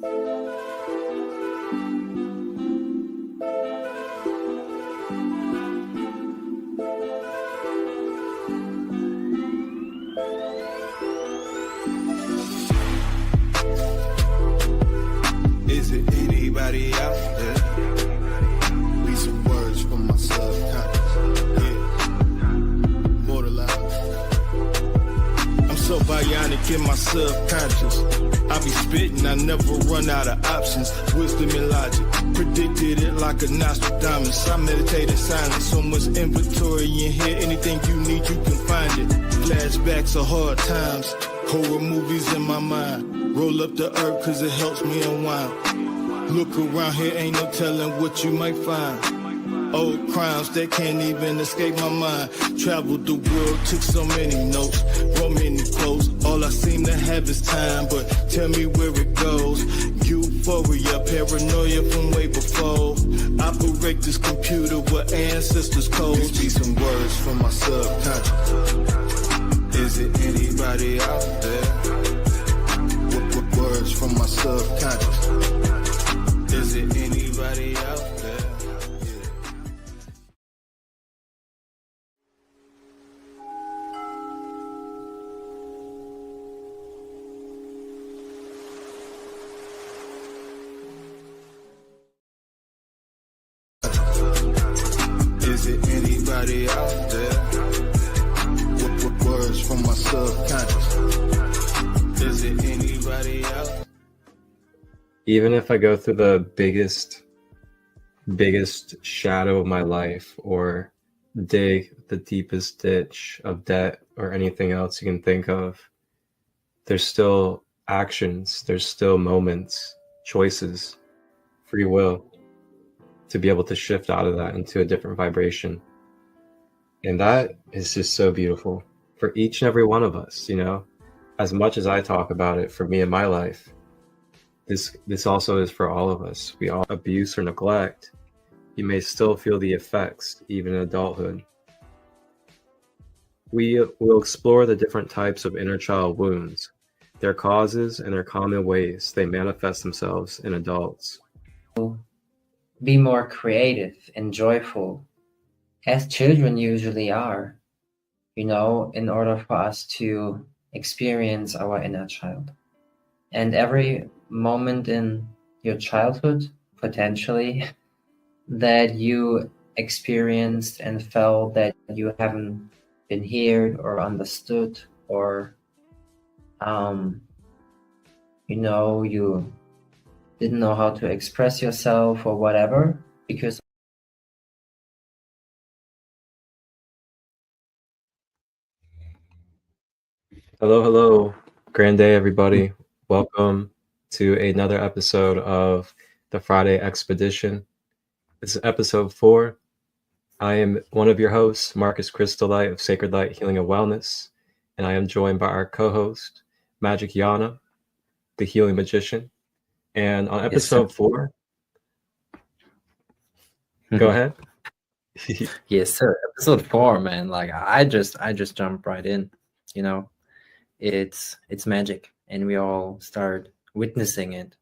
Is it anybody out there? Read some words from my subconscious. Yeah, mortalized. I'm so bionic in my subconscious. I be spitting, I never run out of options. Wisdom and logic, predicted it like a Nostradamus. I meditate in silence, so much inventory in here. Anything you need, you can find it. Flashbacks of hard times, horror movies in my mind. Roll up the herb cause it helps me unwind. Look around here, ain't no telling what you might find. Old crimes that can't even escape my mind. Traveled the world, took so many notes, wrote many quotes. All I seem to have is time, but tell me where it goes. Euphoria, paranoia from way before. Operate this computer with ancestors' codes. These be some words from my subconscious. Is it anybody out there? What words from my subconscious? Is it anybody out there? Is it anybody out there? What words from my subconscious? Is it anybody out there? Even if I go through the biggest shadow of my life, or dig the deepest ditch of debt or anything else you can think of, there's still actions, there's still moments, choices, free will to be able to shift out of that into a different vibration. And that is just so beautiful for each and every one of us, you know. As much as I talk about it for me in my life, this also is for all of us. We all abuse or neglect. You may still feel the effects, even in adulthood. We will explore the different types of inner child wounds, their causes, and their common ways they manifest themselves in adults. Be more creative and joyful, as children usually are, you know, in order for us to experience our inner child. And every moment in your childhood, potentially, that you experienced and felt that you haven't been heard or understood, or you know, you didn't know how to express yourself or whatever, because Hello, grand day, everybody. Welcome to another episode of the Friday Expedition. This is episode 4. I am one of your hosts, Marcus Christo Light of Sacred Light Healing and Wellness, and I am joined by our co-host, MagickJarne, the Healing Magician. And on episode 4, go ahead. Yes, sir. Episode 4, man. Like I just jumped right in. You know, it's magic, and we all start witnessing it.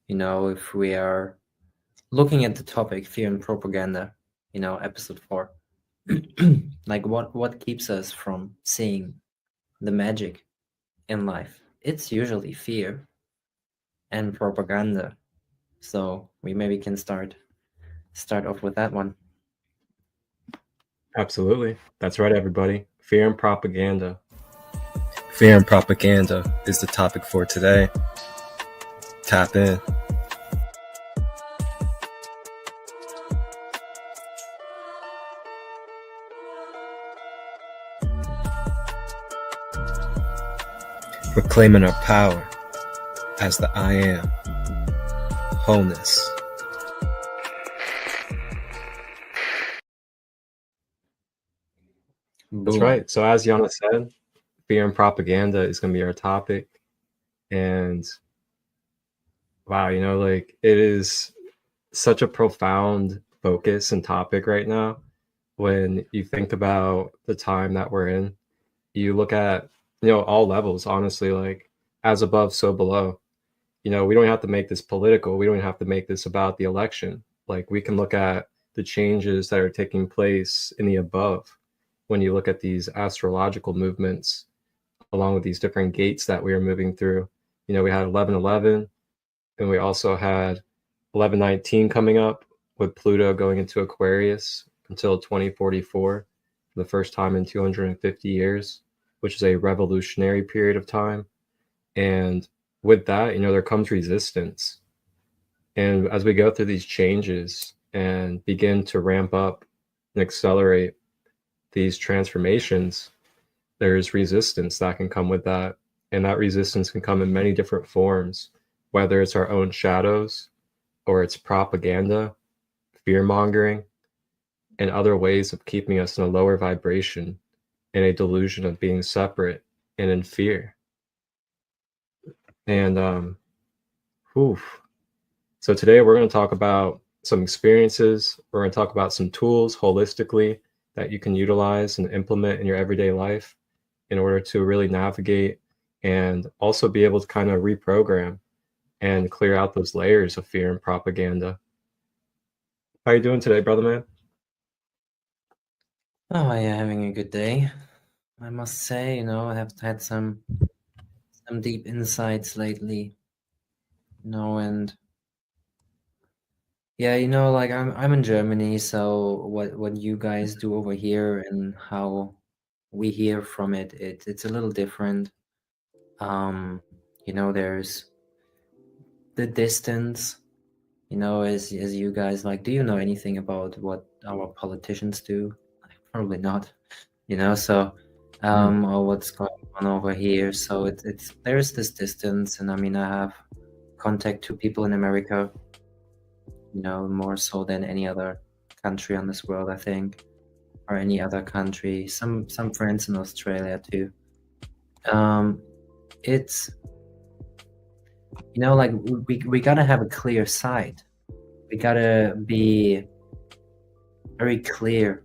You know, if we are looking at the topic fear and propaganda, you know, episode 4, like what keeps us from seeing the magic in life? It's usually fear and propaganda. So we maybe can start off with that one. Absolutely. That's right, everybody. Fear and propaganda. Fear and propaganda is the topic for today. Tap in. Reclaiming our power as the I am. Wholeness. That's right. So as Yana said, fear and propaganda is going to be our topic. And wow, you know, like it is such a profound focus and topic right now. When you think about the time that we're in, you look at, you know, all levels, honestly, like as above, so below. you know, we don't have to make this political. We don't have to make this about the election. Like, we can look at the changes that are taking place in the above when you look at these astrological movements, along with these different gates that we are moving through. You know, we had 1111, and we also had 1119 coming up, with Pluto going into Aquarius until 2044 for the first time in 250 years, which is a revolutionary period of time. And with that, you know, there comes resistance. And as we go through these changes and begin to ramp up and accelerate these transformations, there's resistance that can come with that. And that resistance can come in many different forms, whether it's our own shadows or it's propaganda, fear mongering, and other ways of keeping us in a lower vibration, in a delusion of being separate and in fear. And so today we're going to talk about some experiences. We're going to talk about some tools holistically that you can utilize and implement in your everyday life in order to really navigate and also be able to kind of reprogram and clear out those layers of fear and propaganda. How are you doing today, brother man? Oh yeah, having a good day. I must say, you know, I have had some deep insights lately. You know, and yeah, you know, like I'm in Germany, so what you guys do over here and how we hear from it's a little different. You know, there's the distance, you know, as you guys like, do you know anything about what our politicians do? Probably not, you know, so or what's going on over here. So it's there's this distance, and I mean, I have contact to people in America, you know, more so than any other country on this world, I think, or any other country. Some friends in Australia too. It's, you know, like we gotta have a clear sight. We gotta be very clear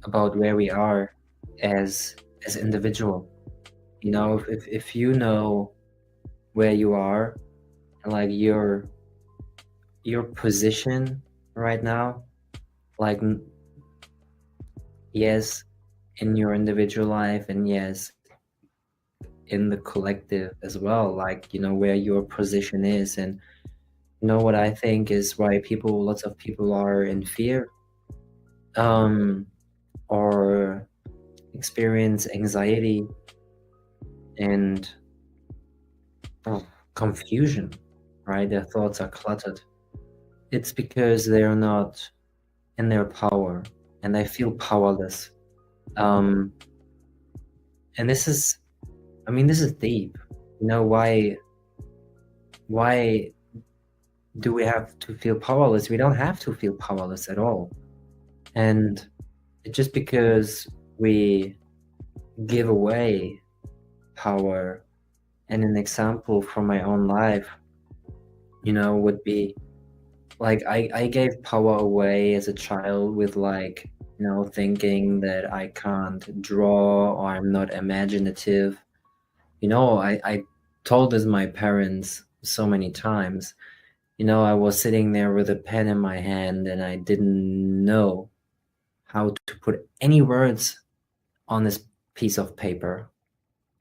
about where we are as individual. You know, if you know where you are, like your position right now, like yes, in your individual life, and yes, in the collective as well, like, you know, where your position is. And you know what I think is why lots of people are in fear, or experience anxiety and confusion, right? Their thoughts are cluttered. It's because they're not in their power and they feel powerless. And this is, I mean, this is deep. You know, why do we have to feel powerless? We don't have to feel powerless at all. And it's just because we give away power. And an example from my own life, you know, would be like I gave power away as a child with, like, you know, thinking that I can't draw or I'm not imaginative. You know, I told this my parents so many times. You know, I was sitting there with a pen in my hand and I didn't know how to put any words on this piece of paper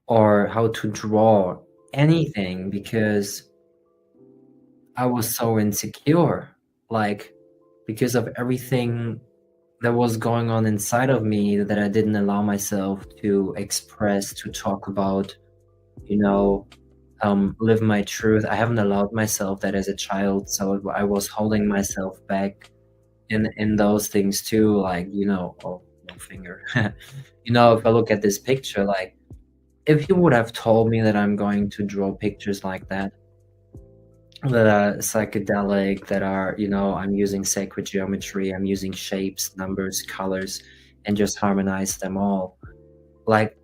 or how to draw anything because I was so insecure, like, because of everything that was going on inside of me that I didn't allow myself to express, to talk about, you know, live my truth. I haven't allowed myself that as a child, so I was holding myself back in those things too, like, you know, oh, no finger. You know, if I look at this picture, like, if you would have told me that I'm going to draw pictures like that are psychedelic, that are, you know, I'm using sacred geometry, I'm using shapes, numbers, colors, and just harmonize them all. Like,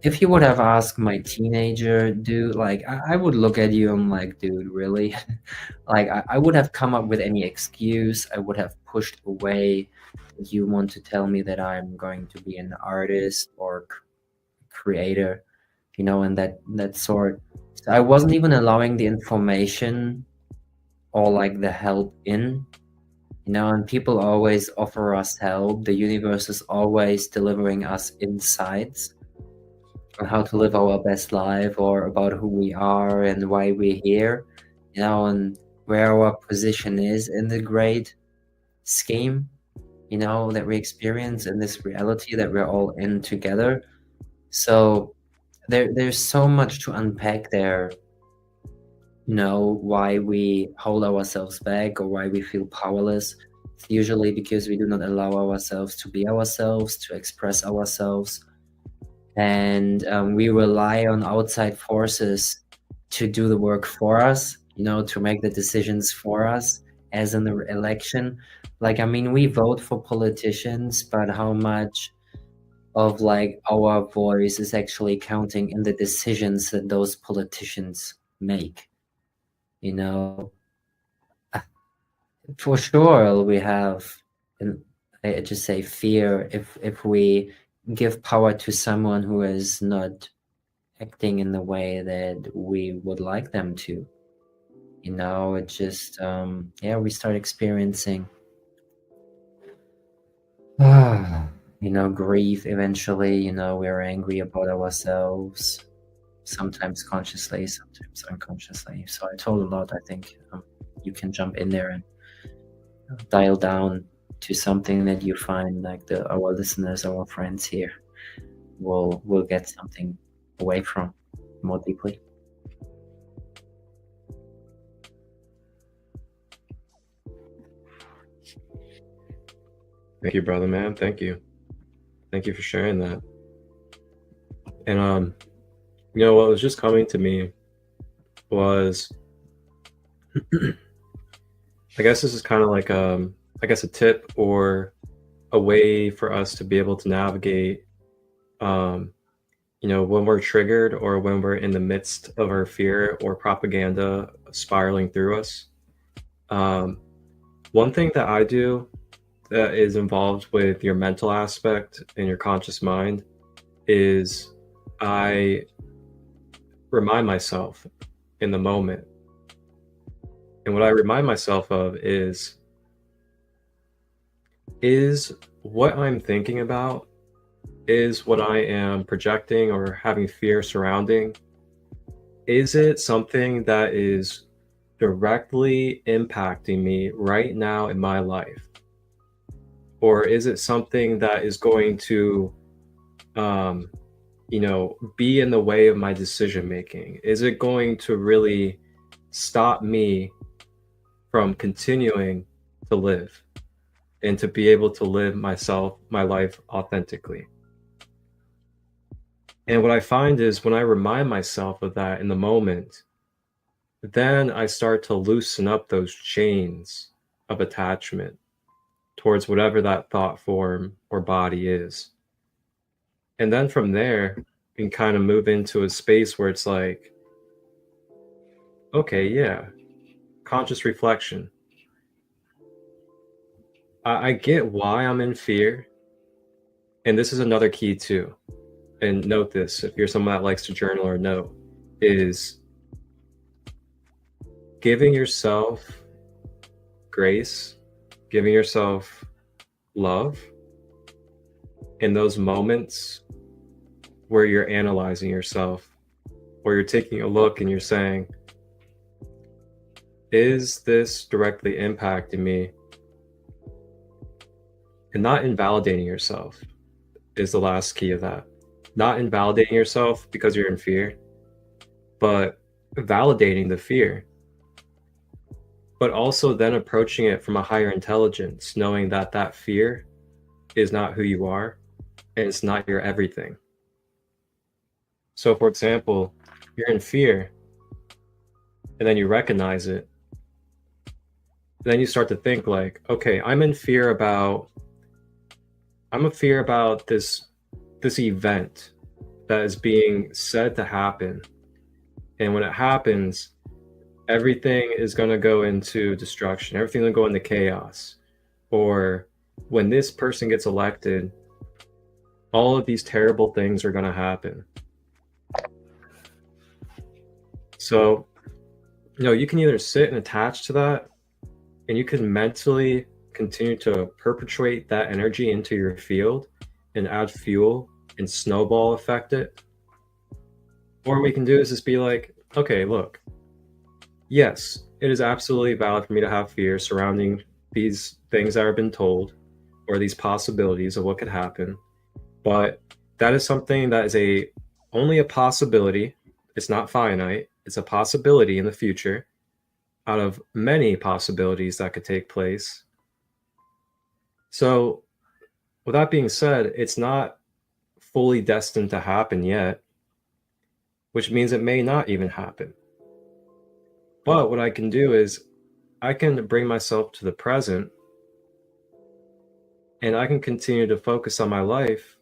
if you would have asked my teenager, dude, like, I would look at you and like, dude, really? Like, I would have come up with any excuse. I would have pushed away. You want to tell me that I'm going to be an artist or creator, you know, and that sort. So I wasn't even allowing the information or like the help in, you know, and people always offer us help. The universe is always delivering us insights on how to live our best life, or about who we are and why we're here, you know, and where our position is in the great scheme, you know, that we experience in this reality that we're all in together. So there's so much to unpack there, you know, why we hold ourselves back or why we feel powerless. It's usually because we do not allow ourselves to be ourselves, to express ourselves, and we rely on outside forces to do the work for us, you know, to make the decisions for us, as in the election. Like, I mean, we vote for politicians, but how much of like our voice is actually counting in the decisions that those politicians make, you know? For sure we have, and I just say fear, if we give power to someone who is not acting in the way that we would like them to, you know. It just yeah, we start experiencing you know, grief eventually, you know. We're angry about ourselves, sometimes consciously, sometimes unconsciously. So I told a lot. I think you can jump in there and dial down to something that you find like our listeners, our friends here will get something away from more deeply. Thank you, brother, man. Thank you for sharing that. And you know, what was just coming to me was I guess this is kind of like I guess a tip or a way for us to be able to navigate you know, when we're triggered or when we're in the midst of our fear or propaganda spiraling through us. One thing that I do that is involved with your mental aspect and your conscious mind is I remind myself in the moment. And what I remind myself of is what I'm thinking about, is what I am projecting or having fear surrounding, is it something that is directly impacting me right now in my life? Or is it something that is going to, you know, be in the way of my decision making? Is it going to really stop me from continuing to live and to be able to live my life authentically? And what I find is when I remind myself of that in the moment, then I start to loosen up those chains of attachment towards whatever that thought form or body is. And then from there, you can kind of move into a space where it's like, okay, yeah, conscious reflection. I get why I'm in fear. And this is another key too. And note this, if you're someone that likes to journal or note, is giving yourself grace, giving yourself love in those moments where you're analyzing yourself, where you're taking a look and you're saying, is this directly impacting me? And not invalidating yourself is the last key of that. Not invalidating yourself because you're in fear, but validating the fear. But also then approaching it from a higher intelligence, knowing that that fear is not who you are and it's not your everything. So for example, you're in fear and then you recognize it. And then you start to think like, okay, I'm in fear about this event that is being said to happen. And when it happens, everything is going to go into destruction. Everything will go into chaos. Or when this person gets elected, all of these terrible things are going to happen. So, you can either sit and attach to that, and you can mentally continue to perpetuate that energy into your field and add fuel and snowball effect it. Or what we can do is just be like, okay, look, yes, it is absolutely valid for me to have fear surrounding these things that have been told or these possibilities of what could happen. But that is something that is only a possibility. It's not finite. It's a possibility in the future out of many possibilities that could take place. So with that being said, it's not fully destined to happen yet, which means it may not even happen. But what I can do is I can bring myself to the present, and I can continue to focus on my life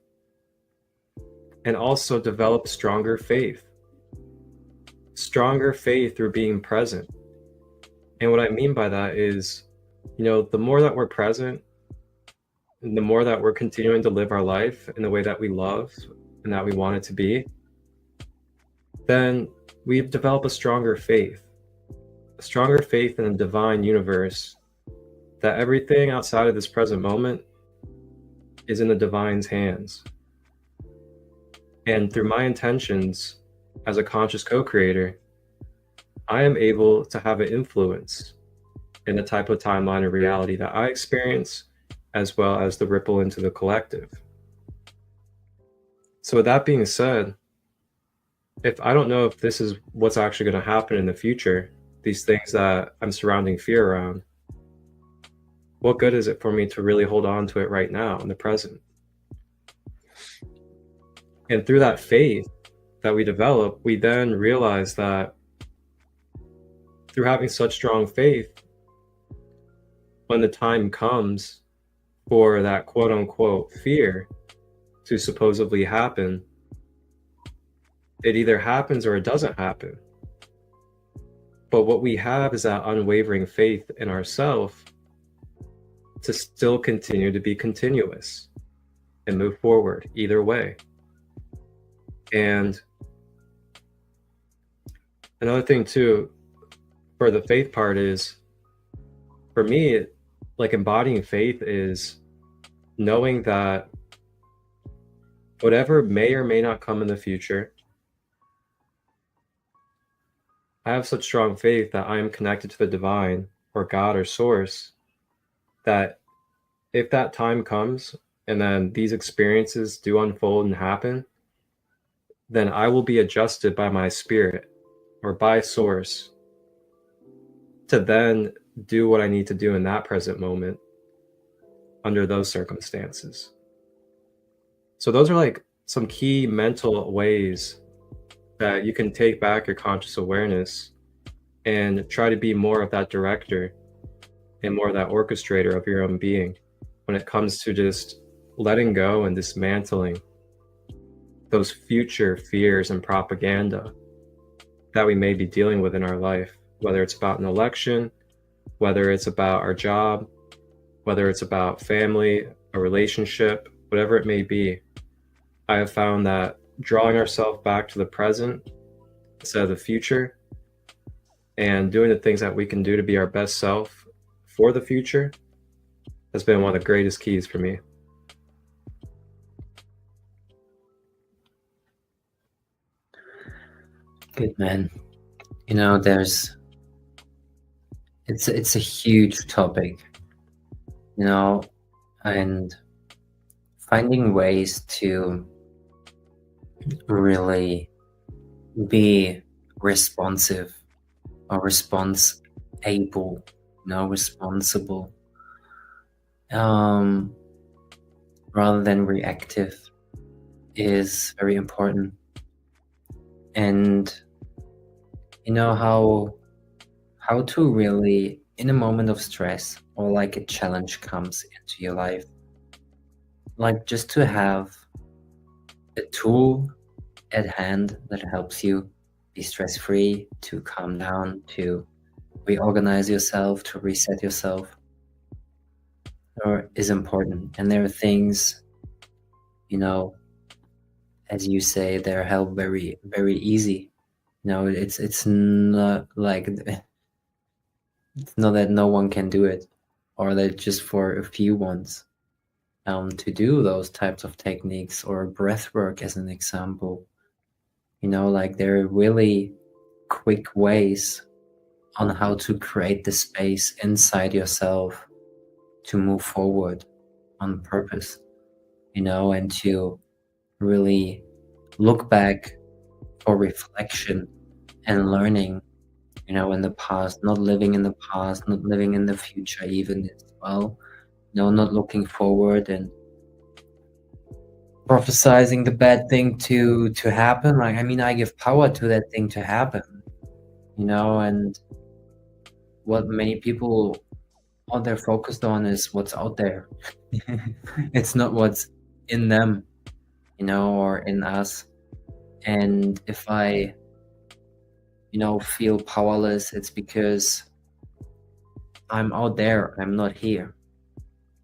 and also develop stronger faith through being present. And what I mean by that is, the more that we're present, and the more that we're continuing to live our life in the way that we love and that we want it to be, then we've developed a stronger faith in the divine universe, that everything outside of this present moment is in the divine's hands. And through my intentions as a conscious co-creator, I am able to have an influence in the type of timeline of reality that I experience, as well as the ripple into the collective. So with that being said, if I don't know if this is what's actually going to happen in the future, these things that I'm surrounding fear around, what good is it for me to really hold on to it right now in the present? And through that faith that we develop, we then realize that through having such strong faith, when the time comes for that quote unquote fear to supposedly happen, it either happens or it doesn't happen. But what we have is that unwavering faith in ourselves to still continue to be continuous and move forward either way. And another thing too, for the faith part is, for me, like embodying faith is knowing that whatever may or may not come in the future, I have such strong faith that I am connected to the divine or God or source, that if that time comes and then these experiences do unfold and happen, then I will be adjusted by my spirit or by source to then do what I need to do in that present moment under those circumstances. So those are like some key mental ways that you can take back your conscious awareness and try to be more of that director and more of that orchestrator of your own being when it comes to just letting go and dismantling those future fears and propaganda that we may be dealing with in our life, whether it's about an election, whether it's about our job, whether it's about family, a relationship, whatever it may be. I have found that drawing ourselves back to the present instead of the future and doing the things that we can do to be our best self for the future has been one of the greatest keys for me. Good, man. It's a huge topic, and finding ways to really be responsive or responsible, rather than reactive is very important. And how to really, in a moment of stress or like a challenge comes into your life, like just to have a tool at hand that helps you be stress-free, to calm down, to reorganize yourself, to reset yourself, is important. And there are things, as you say, they're held very, very easy It's not like it's not that no one can do it, or that just for a few ones to do those types of techniques, or breath work as an example. Like there are really quick ways on how to create the space inside yourself to move forward on purpose, and to really look back for reflection and learning, in the past, not living in the past, not living in the future even as well, not looking forward and prophesizing the bad thing to happen. Like, I give power to that thing to happen, and what many people, all they're focused on is what's out there. It's not what's in them, or in us. And if I, feel powerless, it's because I'm out there, I'm not here.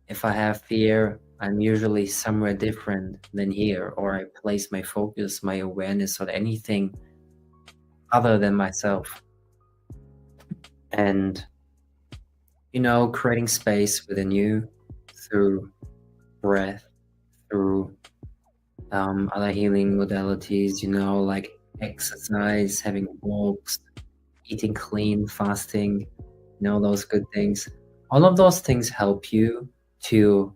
If I have fear, I'm usually somewhere different than here, or I place my focus, my awareness on anything other than myself. And, creating space within you through breath, through other healing modalities, like exercise, having walks, eating clean, fasting, those good things. All of those things help you to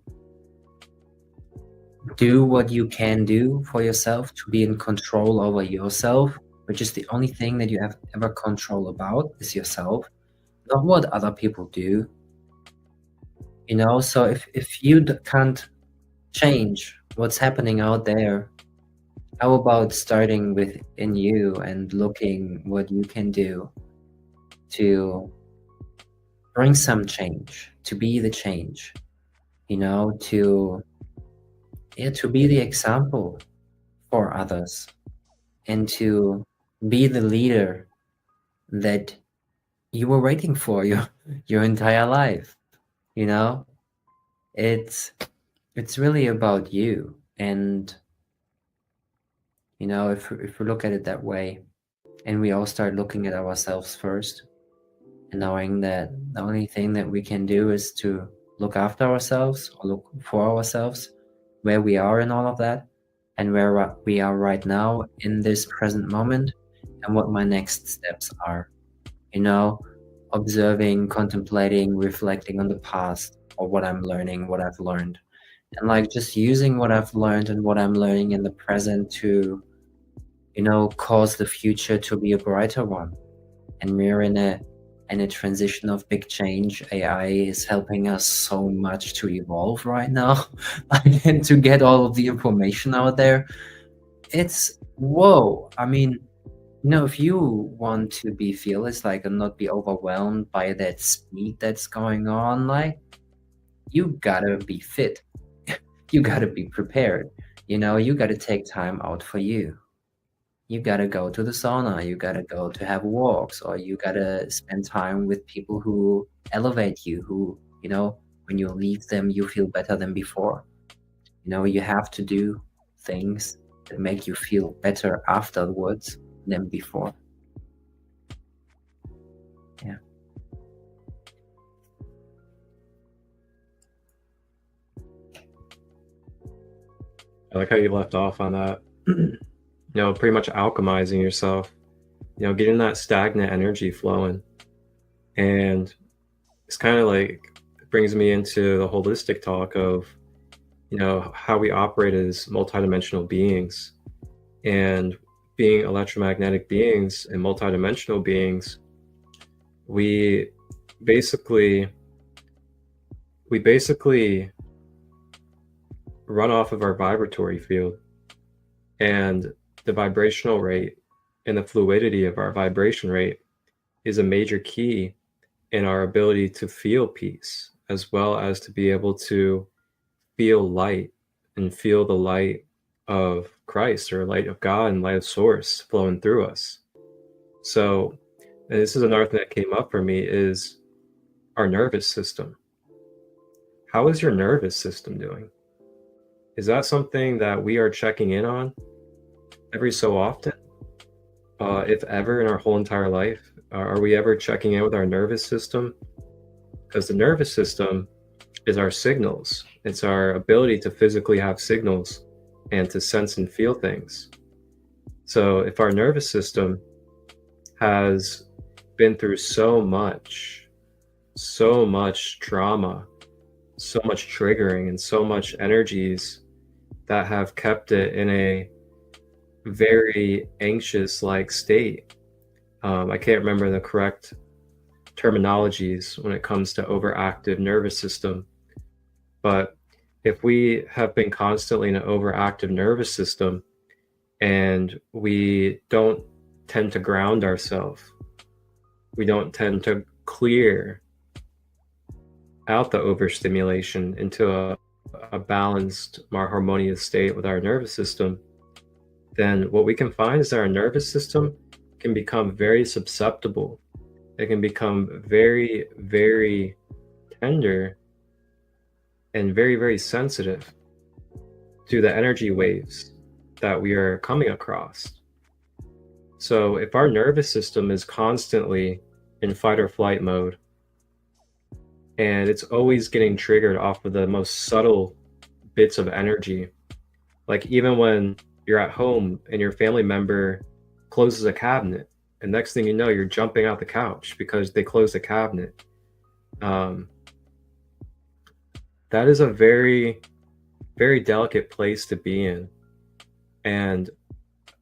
do what you can do for yourself, to be in control over yourself, which is the only thing that you have ever control about is yourself, not what other people do. So if you can't change what's happening out there, how about starting within you and looking what you can do to bring some change, to be the change, to be the example for others, and to be the leader that you were waiting for your entire life. It's really about you. And if we look at it that way, and we all start looking at ourselves first, and knowing that the only thing that we can do is to look after ourselves, or look for ourselves, where we are in all of that, and where we are right now in this present moment, and what my next steps are. Observing, contemplating, reflecting on the past, or what I'm learning, what I've learned, and like just using what I've learned and what I'm learning in the present to cause the future to be a brighter one. And we're in a transition of big change. AI is helping us so much to evolve right now and to get all of the information out there. It's whoa. If you want to be fearless, like, and not be overwhelmed by that speed that's going on, like, you gotta be fit. You gotta be prepared. You gotta take time out for you. You gotta go to the sauna, you gotta go to have walks, or you gotta spend time with people who elevate you, who, when you leave them, you feel better than before. You have to do things that make you feel better afterwards than before. Yeah. I like how you left off on that. Pretty much alchemizing yourself, getting that stagnant energy flowing. And it's kind of like, it brings me into the holistic talk of, how we operate as multidimensional beings. And being electromagnetic beings and multidimensional beings, we basically run off of our vibratory field. And the vibrational rate and the fluidity of our vibration rate is a major key in our ability to feel peace, as well as to be able to feel light and feel the light of Christ, or light of God and light of source flowing through us. So, and this is another thing that came up for me, is our nervous system. How is your nervous system doing? Is that something that we are checking in on every so often? if ever in our whole entire life, are we ever checking in with our nervous system? Because the nervous system is our signals. It's our ability to physically have signals and to sense and feel things. So if our nervous system has been through so much trauma, so much triggering, and so much energies that have kept it in a very anxious like state. I can't remember the correct terminologies when it comes to overactive nervous system, but if we have been constantly in an overactive nervous system and we don't tend to ground ourselves, we don't tend to clear out the overstimulation into a balanced, more harmonious state with our nervous system, then what we can find is that our nervous system can become very susceptible. It can become very, very tender and very, very sensitive to the energy waves that we are coming across. So if our nervous system is constantly in fight or flight mode, and it's always getting triggered off of the most subtle bits of energy, like even when you're at home and your family member closes a cabinet, and next thing you know, you're jumping out the couch because they closed the cabinet. That is a very, very delicate place to be in. And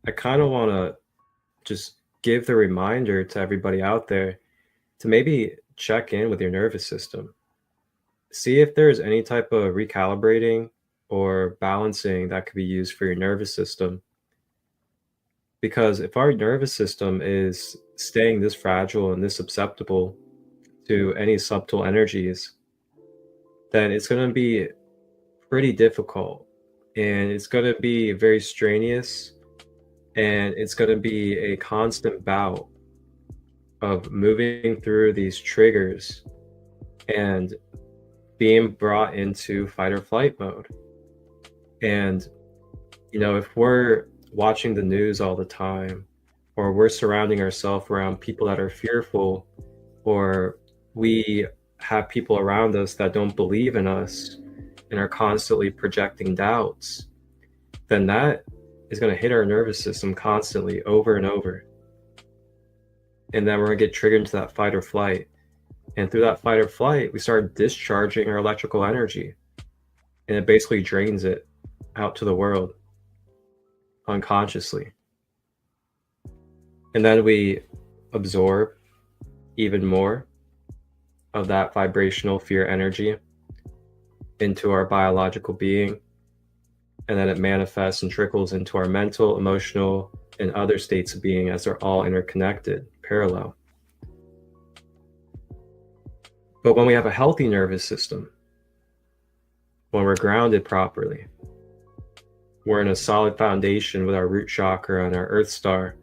I kind of want to just give the reminder to everybody out there to maybe check in with your nervous system. See if there's any type of recalibrating or balancing that could be used for your nervous system. Because if our nervous system is staying this fragile and this susceptible to any subtle energies, then it's going to be pretty difficult, and it's going to be very strenuous, and it's going to be a constant bout of moving through these triggers and being brought into fight or flight mode. And, you know, if we're watching the news all the time, or we're surrounding ourselves around people that are fearful, or we have people around us that don't believe in us and are constantly projecting doubts, then that is going to hit our nervous system constantly over and over. And then we're going to get triggered into that fight or flight. And through that fight or flight, we start discharging our electrical energy. And it basically drains it out to the world unconsciously. And then we absorb even more of that vibrational fear energy into our biological being. And then it manifests and trickles into our mental, emotional, and other states of being, as they're all interconnected, parallel. But when we have a healthy nervous system, when we're grounded properly, we're in a solid foundation with our root chakra and our earth star,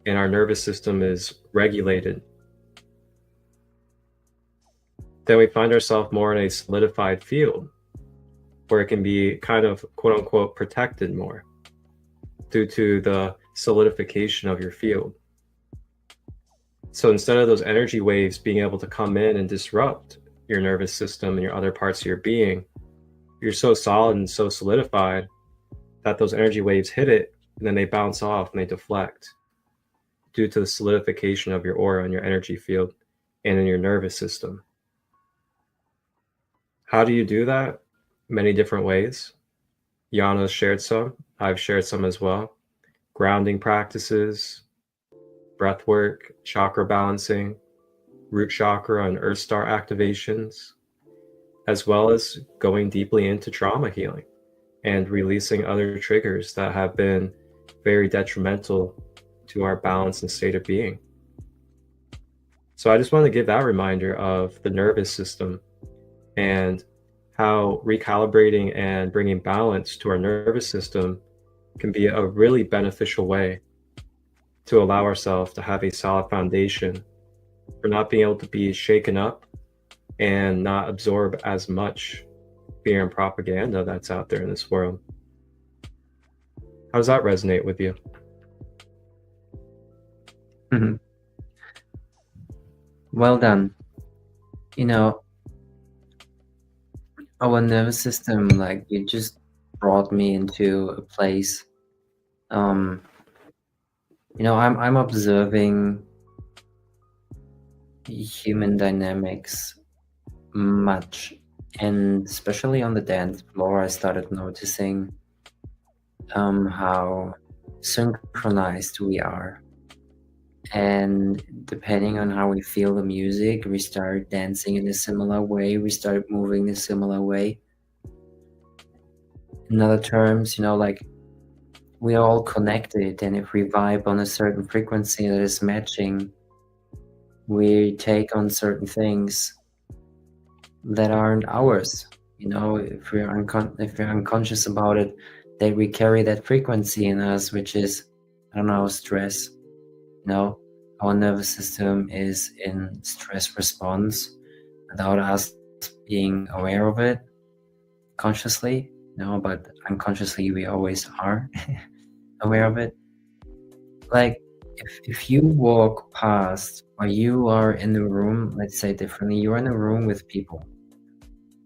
and our nervous system is regulated, then we find ourselves more in a solidified field where it can be kind of quote unquote protected more due to the solidification of your field. So instead of those energy waves being able to come in and disrupt your nervous system and your other parts of your being, you're so solid and so solidified that those energy waves hit it, and then they bounce off and they deflect due to the solidification of your aura and your energy field and in your nervous system. How do you do that? Many different ways. Yana shared some. I've shared some as well. Grounding practices, breath work, chakra balancing, root chakra and earth star activations, as well as going deeply into trauma healing and releasing other triggers that have been very detrimental to our balance and state of being. So I just want to give that reminder of the nervous system and how recalibrating and bringing balance to our nervous system can be a really beneficial way to allow ourselves to have a solid foundation for not being able to be shaken up and not absorb as much fear and propaganda that's out there in this world. How does that resonate with you? Well done. You know, our nervous system, like, you just brought me into a place. You know, I'm observing human dynamics much, and especially on the dance floor, I started noticing how synchronized we are. And depending on how we feel the music, we start dancing in a similar way, we start moving in a similar way. In other terms, you know, like, we are all connected, and if we vibe on a certain frequency that is matching, we take on certain things that aren't ours. You know, if we're unconscious about it, that we carry that frequency in us, which is, I don't know, stress. You know, our nervous system is in stress response without us being aware of it consciously. You know, but unconsciously we always are aware of it. Like, if you walk past, or you are in the room, let's say differently, you're in a room with people,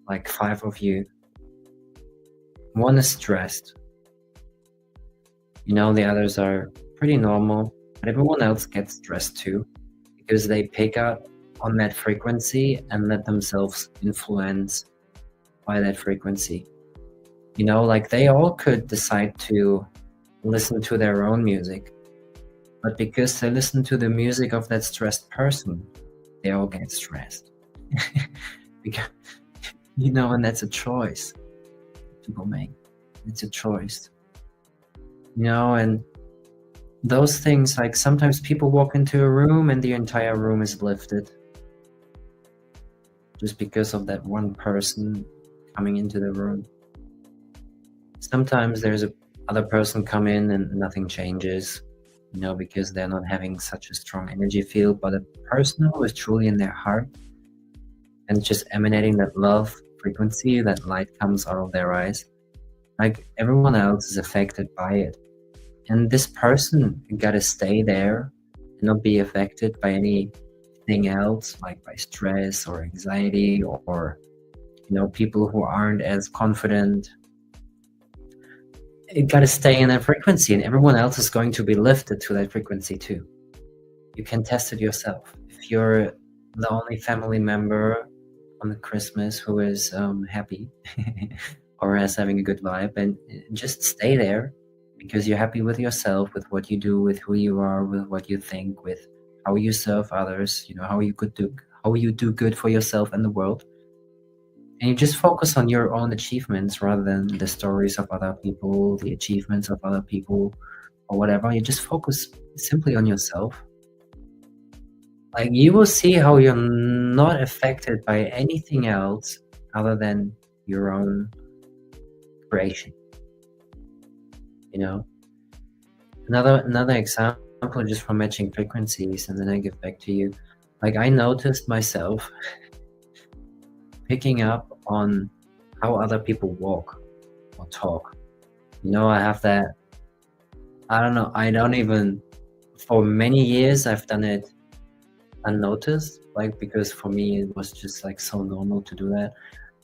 like 5 of you. One is stressed. You know, the others are pretty normal, but everyone else gets stressed too, because they pick up on that frequency and let themselves influence by that frequency. You know, like, they all could decide to listen to their own music, but because they listen to the music of that stressed person, they all get stressed. Because, you know, and that's a choice people make. It's a choice. You know, and those things, like, sometimes people walk into a room and the entire room is lifted just because of that one person coming into the room. Sometimes there's a other person come in and nothing changes, you know, because they're not having such a strong energy field. But a person who is truly in their heart and just emanating that love frequency, that light comes out of their eyes, like, everyone else is affected by it. And this person gotta stay there and not be affected by anything else, like by stress or anxiety, or you know, people who aren't as confident. It gotta stay in that frequency, and everyone else is going to be lifted to that frequency too. You can test it yourself. If you're the only family member on the Christmas who is happy or is having a good vibe, and just stay there, because you're happy with yourself, with what you do, with who you are, with what you think, with how you serve others, you know, how you do good for yourself and the world. And you just focus on your own achievements rather than the stories of other people, the achievements of other people, or whatever. You just focus simply on yourself. Like, you will see how you're not affected by anything else other than your own creation. You know, another example, just from matching frequencies, and then I give back to you. Like, I noticed myself picking up on how other people walk or talk. You know, I have that, I don't know, for many years I've done it unnoticed, like, because for me it was just like so normal to do that.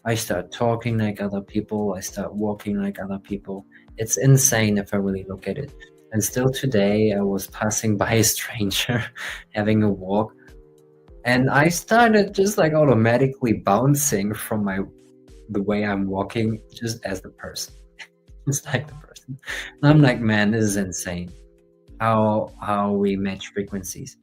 I start talking like other people, I start walking like other people. It's insane if I really look at it. And still today, I was passing by a stranger having a walk, and I started just like automatically bouncing from the way I'm walking, just as the person, just like the person. And I'm like, man, this is insane. How we match frequencies,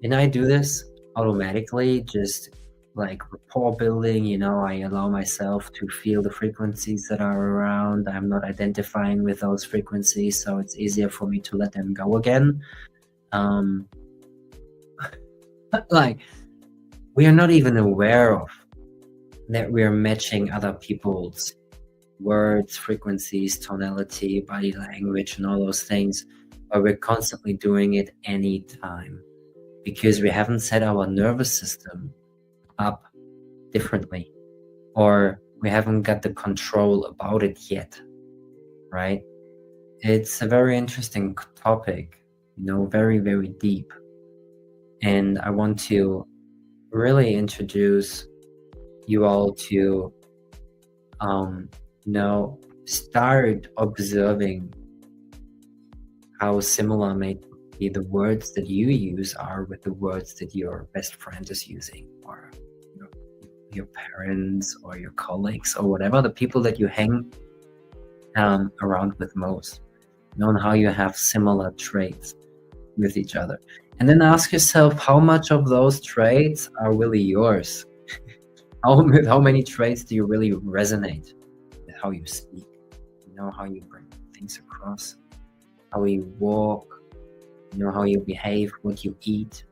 and I do this automatically, just like rapport building. You know, I allow myself to feel the frequencies that are around. I'm not identifying with those frequencies, so it's easier for me to let them go again. Like, we are not even aware of that we are matching other people's words, frequencies, tonality, body language, and all those things, but we're constantly doing it anytime, because we haven't set our nervous system up differently, or we haven't got the control about it yet, right? It's a very interesting topic, you know, very, very deep. And I want to really introduce you all to start observing how similar may be the words that you use are with the words that your best friend is using, or your parents, or your colleagues, or whatever, the people that you hang around with most. And how you have similar traits with each other. And then ask yourself, how much of those traits are really yours? How many traits do you really resonate with how you speak? How you bring things across, how you walk, how you behave, what you eat.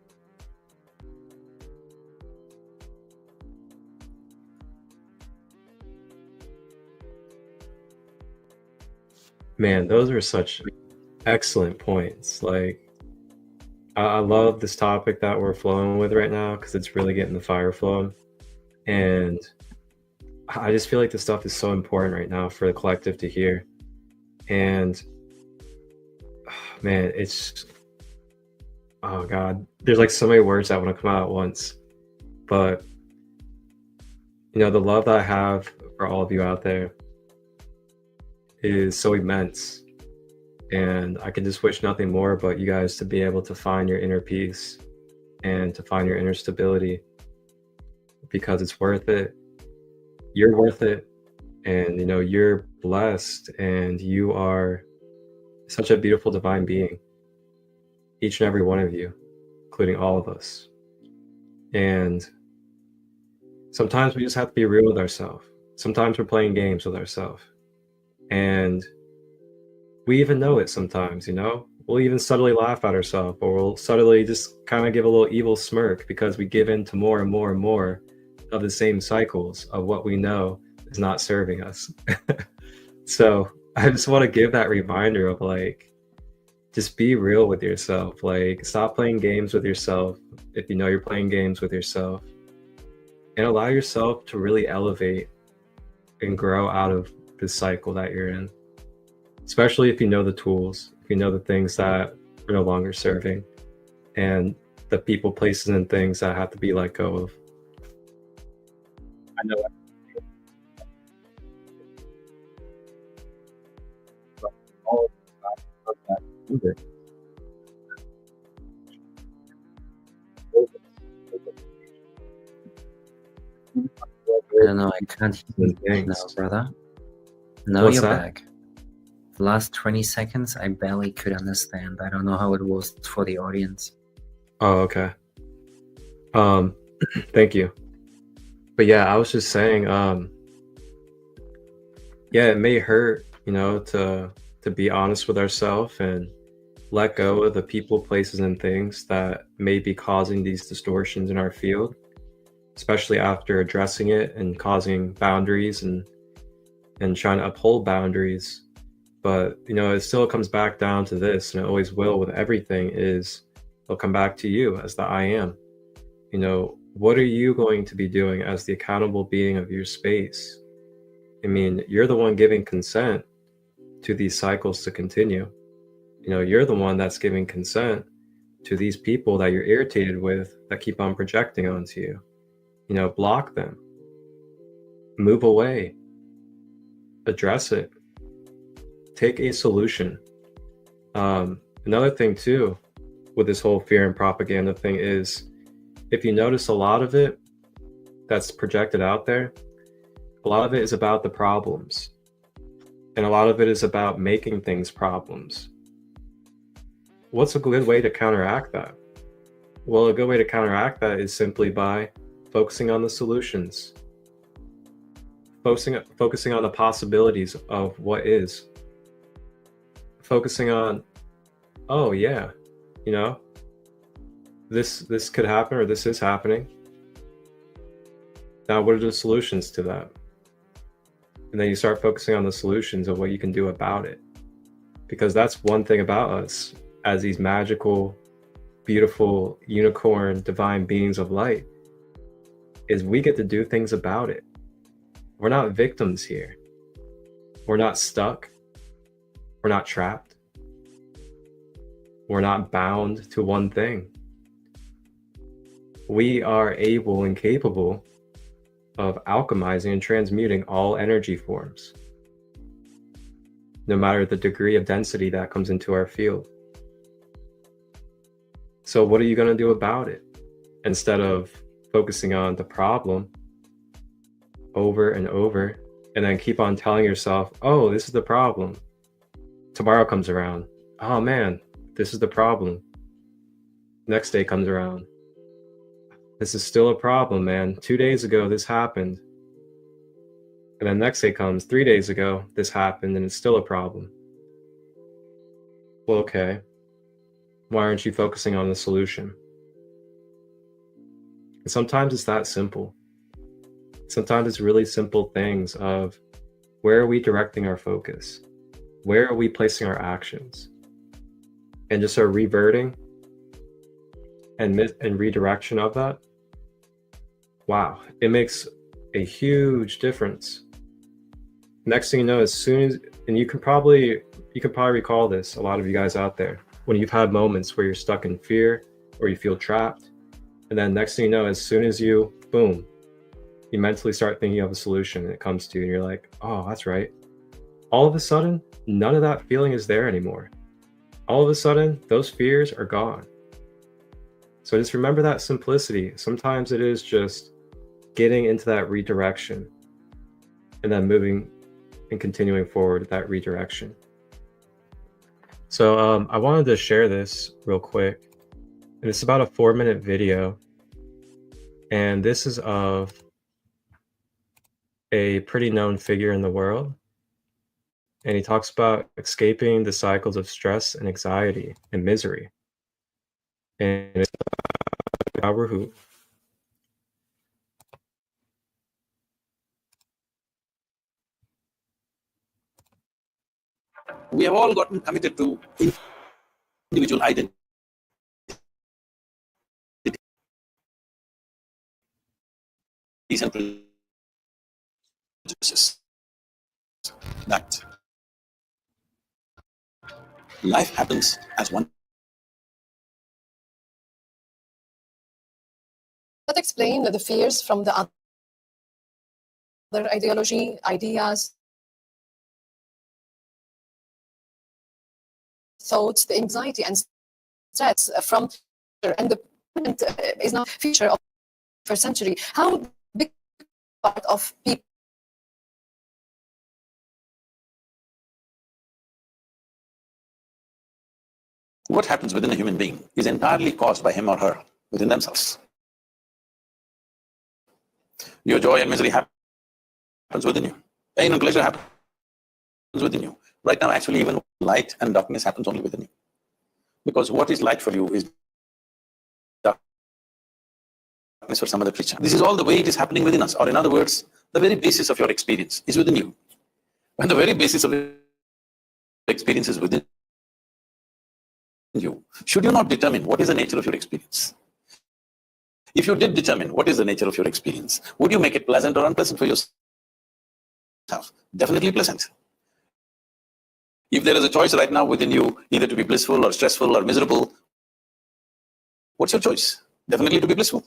Man, those are such excellent points. Like, I love this topic that we're flowing with right now because it's really getting the fire flowing. And I just feel like this stuff is so important right now for the collective to hear. And man, oh God, there's like so many words that want to come out at once. But the love that I have for all of you out there is so immense. And I can just wish nothing more but you guys to be able to find your inner peace and to find your inner stability, because it's worth it. You're worth it. And you're blessed, and you are such a beautiful divine being, each and every one of you, including all of us. And sometimes we just have to be real with ourselves. Sometimes we're playing games with ourselves, and we even know it sometimes. We'll even subtly laugh at ourselves, or we'll subtly just kind of give a little evil smirk because we give in to more and more and more of the same cycles of what we know is not serving us. So I just want to give that reminder of just be real with yourself. Stop playing games with yourself if you know you're playing games with yourself, and allow yourself to really elevate and grow out of this cycle that you're in, especially if you know the tools, if you know the things that are no longer serving, and the people, places, and things that have to be let go of. I know that. All of that. I don't know, I can't hear you now, brother. Now What's you're that? back. The last 20 seconds, I barely could understand. I don't know how it was for the audience. Oh, okay. Thank you. But yeah, I was just saying, yeah, it may hurt, to be honest with ourselves and let go of the people, places, and things that may be causing these distortions in our field, especially after addressing it and causing boundaries and trying to uphold boundaries. But it still comes back down to this, and it always will with everything, is it'll come back to you as the I am. What are you going to be doing as the accountable being of your space? I mean, you're the one giving consent to these cycles to continue. You're the one that's giving consent to these people that you're irritated with that keep on projecting onto you. Block them, move away, address it, take a solution. Another thing too with this whole fear and propaganda thing is, if you notice, a lot of it that's projected out there, a lot of it is about the problems, and a lot of it is about making things problems. What's a good way to counteract that? Well, a good way to counteract that is simply by focusing on the solutions, focusing on the possibilities of what is, focusing on, oh yeah, this could happen, or this is happening. Now, what are the solutions to that? And then you start focusing on the solutions of what you can do about it. Because that's one thing about us as these magical, beautiful, unicorn, divine beings of light, is we get to do things about it. We're not victims here. We're not stuck. We're not trapped. We're not bound to one thing. we are able and capable of alchemizing and transmuting all energy forms, no matter the degree of density that comes into our field. So what are you going to do about it? Instead of focusing on the problem over and over, and then keep on telling yourself, oh, this is the problem. Tomorrow comes around. Oh man, this is the problem. Next day comes around. This is still a problem, man. 2 days ago, this happened. And then next day comes, 3 days ago, this happened, and it's still a problem. Well, okay. Why aren't you focusing on the solution? And sometimes it's that simple. Sometimes it's really simple things of where are we directing our focus? Where are we placing our actions? And just a reverting and redirection of that. Wow, it makes a huge difference. Next thing you know, as soon as, and you can probably recall this, a lot of you guys out there, when you've had moments where you're stuck in fear or you feel trapped, and then next thing you know, as soon as you, boom, you mentally start thinking of a solution and it comes to you and you're like, oh, that's right. All of a sudden, none of that feeling is there anymore. All of a sudden, those fears are gone. So just remember that simplicity. Sometimes it is just getting into that redirection and then moving and continuing forward with that redirection. So I wanted to share this real quick. And it's about a 4-minute video. And this is of a pretty known figure in the world. And he talks about escaping the cycles of stress and anxiety and misery. And it's thru. We have all gotten committed to individual identity. And prejudices that life happens as one. That explain the fears from the other ideology, ideas, thoughts, the anxiety and stress from, and the present is not future of first century. How big part of people what happens within a human being is entirely caused by him or her within themselves. Your joy and misery happens within you. Pain and pleasure happens within you. Right now, actually, even light and darkness happens only within you. Because what is light for you is darkness for some other creature. This is all the way it is happening within us. Or in other words, the very basis of your experience is within you. When the very basis of your experience is within you, should you not determine what is the nature of your experience? If you did determine what is the nature of your experience, would you make it pleasant or unpleasant for yourself? Definitely pleasant. If there is a choice right now within you, either to be blissful or stressful or miserable, what's your choice? Definitely to be blissful.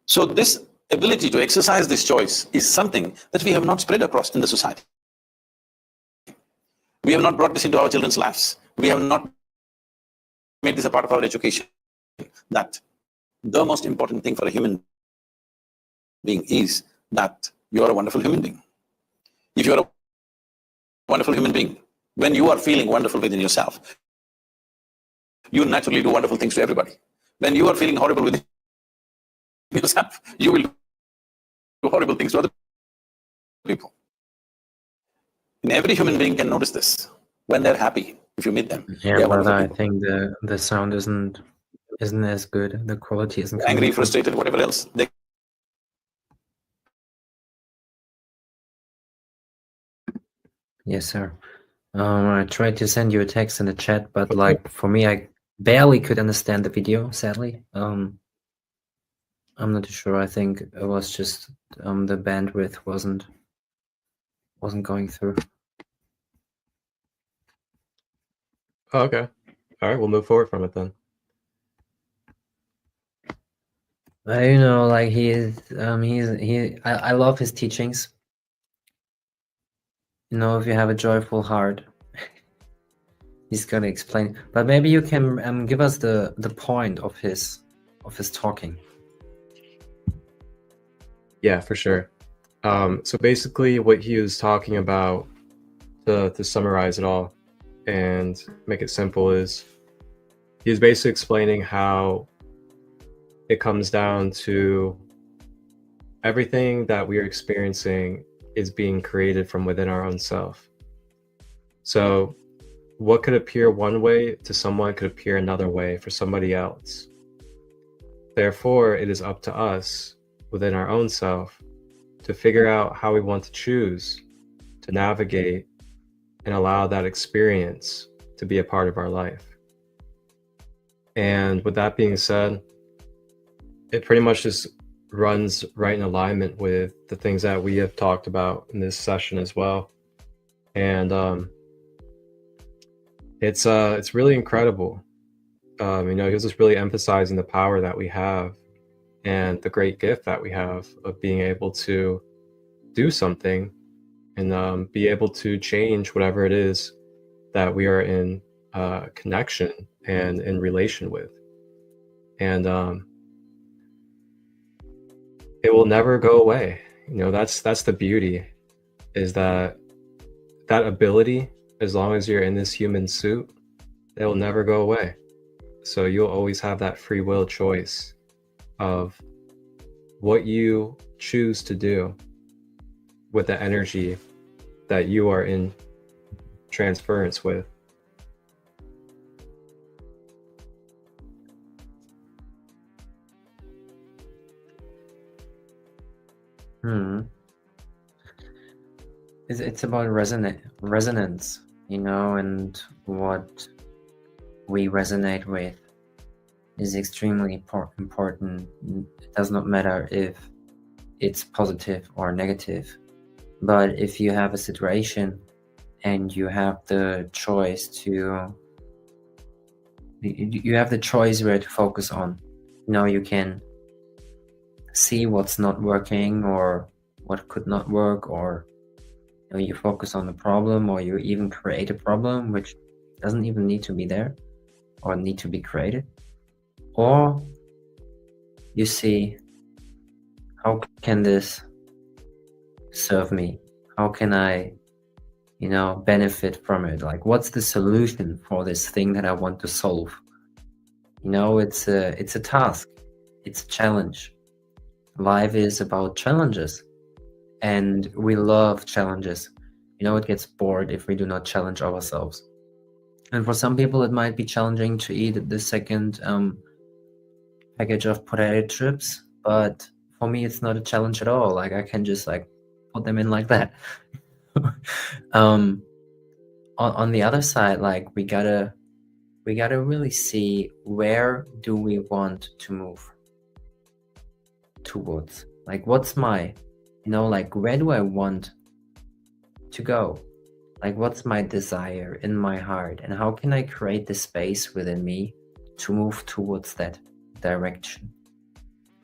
So this ability to exercise this choice is something that we have not spread across in the society. We have not brought this into our children's lives. We have not made this a part of our education. That the most important thing for a human being is that you are a wonderful human being. If you are a wonderful human being, when you are feeling wonderful within yourself, you naturally do wonderful things to everybody. When you are feeling horrible within yourself, you will do horrible things to other people. And every human being can notice this. When they're happy, if you meet them, yeah, but I think the sound isn't as good. The quality isn't angry, frustrated, whatever else. Yes, sir. I tried to send you a text in the chat, but like for me, I barely could understand the video. Sadly, I'm not too sure. I think it was just the bandwidth wasn't going through. Oh, okay. All right, we'll move forward from it then. You know, like I love his teachings. You know, if you have a joyful heart, he's gonna explain. But maybe you can give us the point of his talking. Yeah, for sure. So basically, what he was talking about, to summarize it all and make it simple, is he was basically explaining how it comes down to everything that we are experiencing is being created from within our own self. So what could appear one way to someone could appear another way for somebody else. Therefore, it is up to us within our own self to figure out how we want to choose to navigate and allow that experience to be a part of our life. And with that being said, it pretty much just runs right in alignment with the things that we have talked about in this session as well. And it's really incredible. You know, he was just really emphasizing the power that we have and the great gift that we have of being able to do something and be able to change whatever it is that we are in connection and in relation with. And it will never go away. You know, that's the beauty, is that ability, as long as you're in this human suit, it will never go away. So you'll always have that free will choice of what you choose to do with the energy that you are in transference with. It's about resonance, you know, and what we resonate with is extremely important. It does not matter if it's positive or negative, but if you have a situation and you have the choice where to focus on, you know, you can see what's not working or what could not work, or you know, you focus on the problem, or you even create a problem which doesn't even need to be there or need to be created. Or you see, how can this serve me? How can I, you know, benefit from it? Like, what's the solution for this thing that I want to solve? You know, it's a task, it's a challenge. Life is about challenges, and we love challenges. You know, it gets bored if we do not challenge ourselves. And for some people, it might be challenging to eat the second package of potato chips, but for me, it's not a challenge at all. Like, I can just like put them in like that. On the other side, like, we gotta really see, where do we want to move towards? Like, what's my, you know, like, where do I want to go? Like, what's my desire in my heart, and how can I create the space within me to move towards that direction?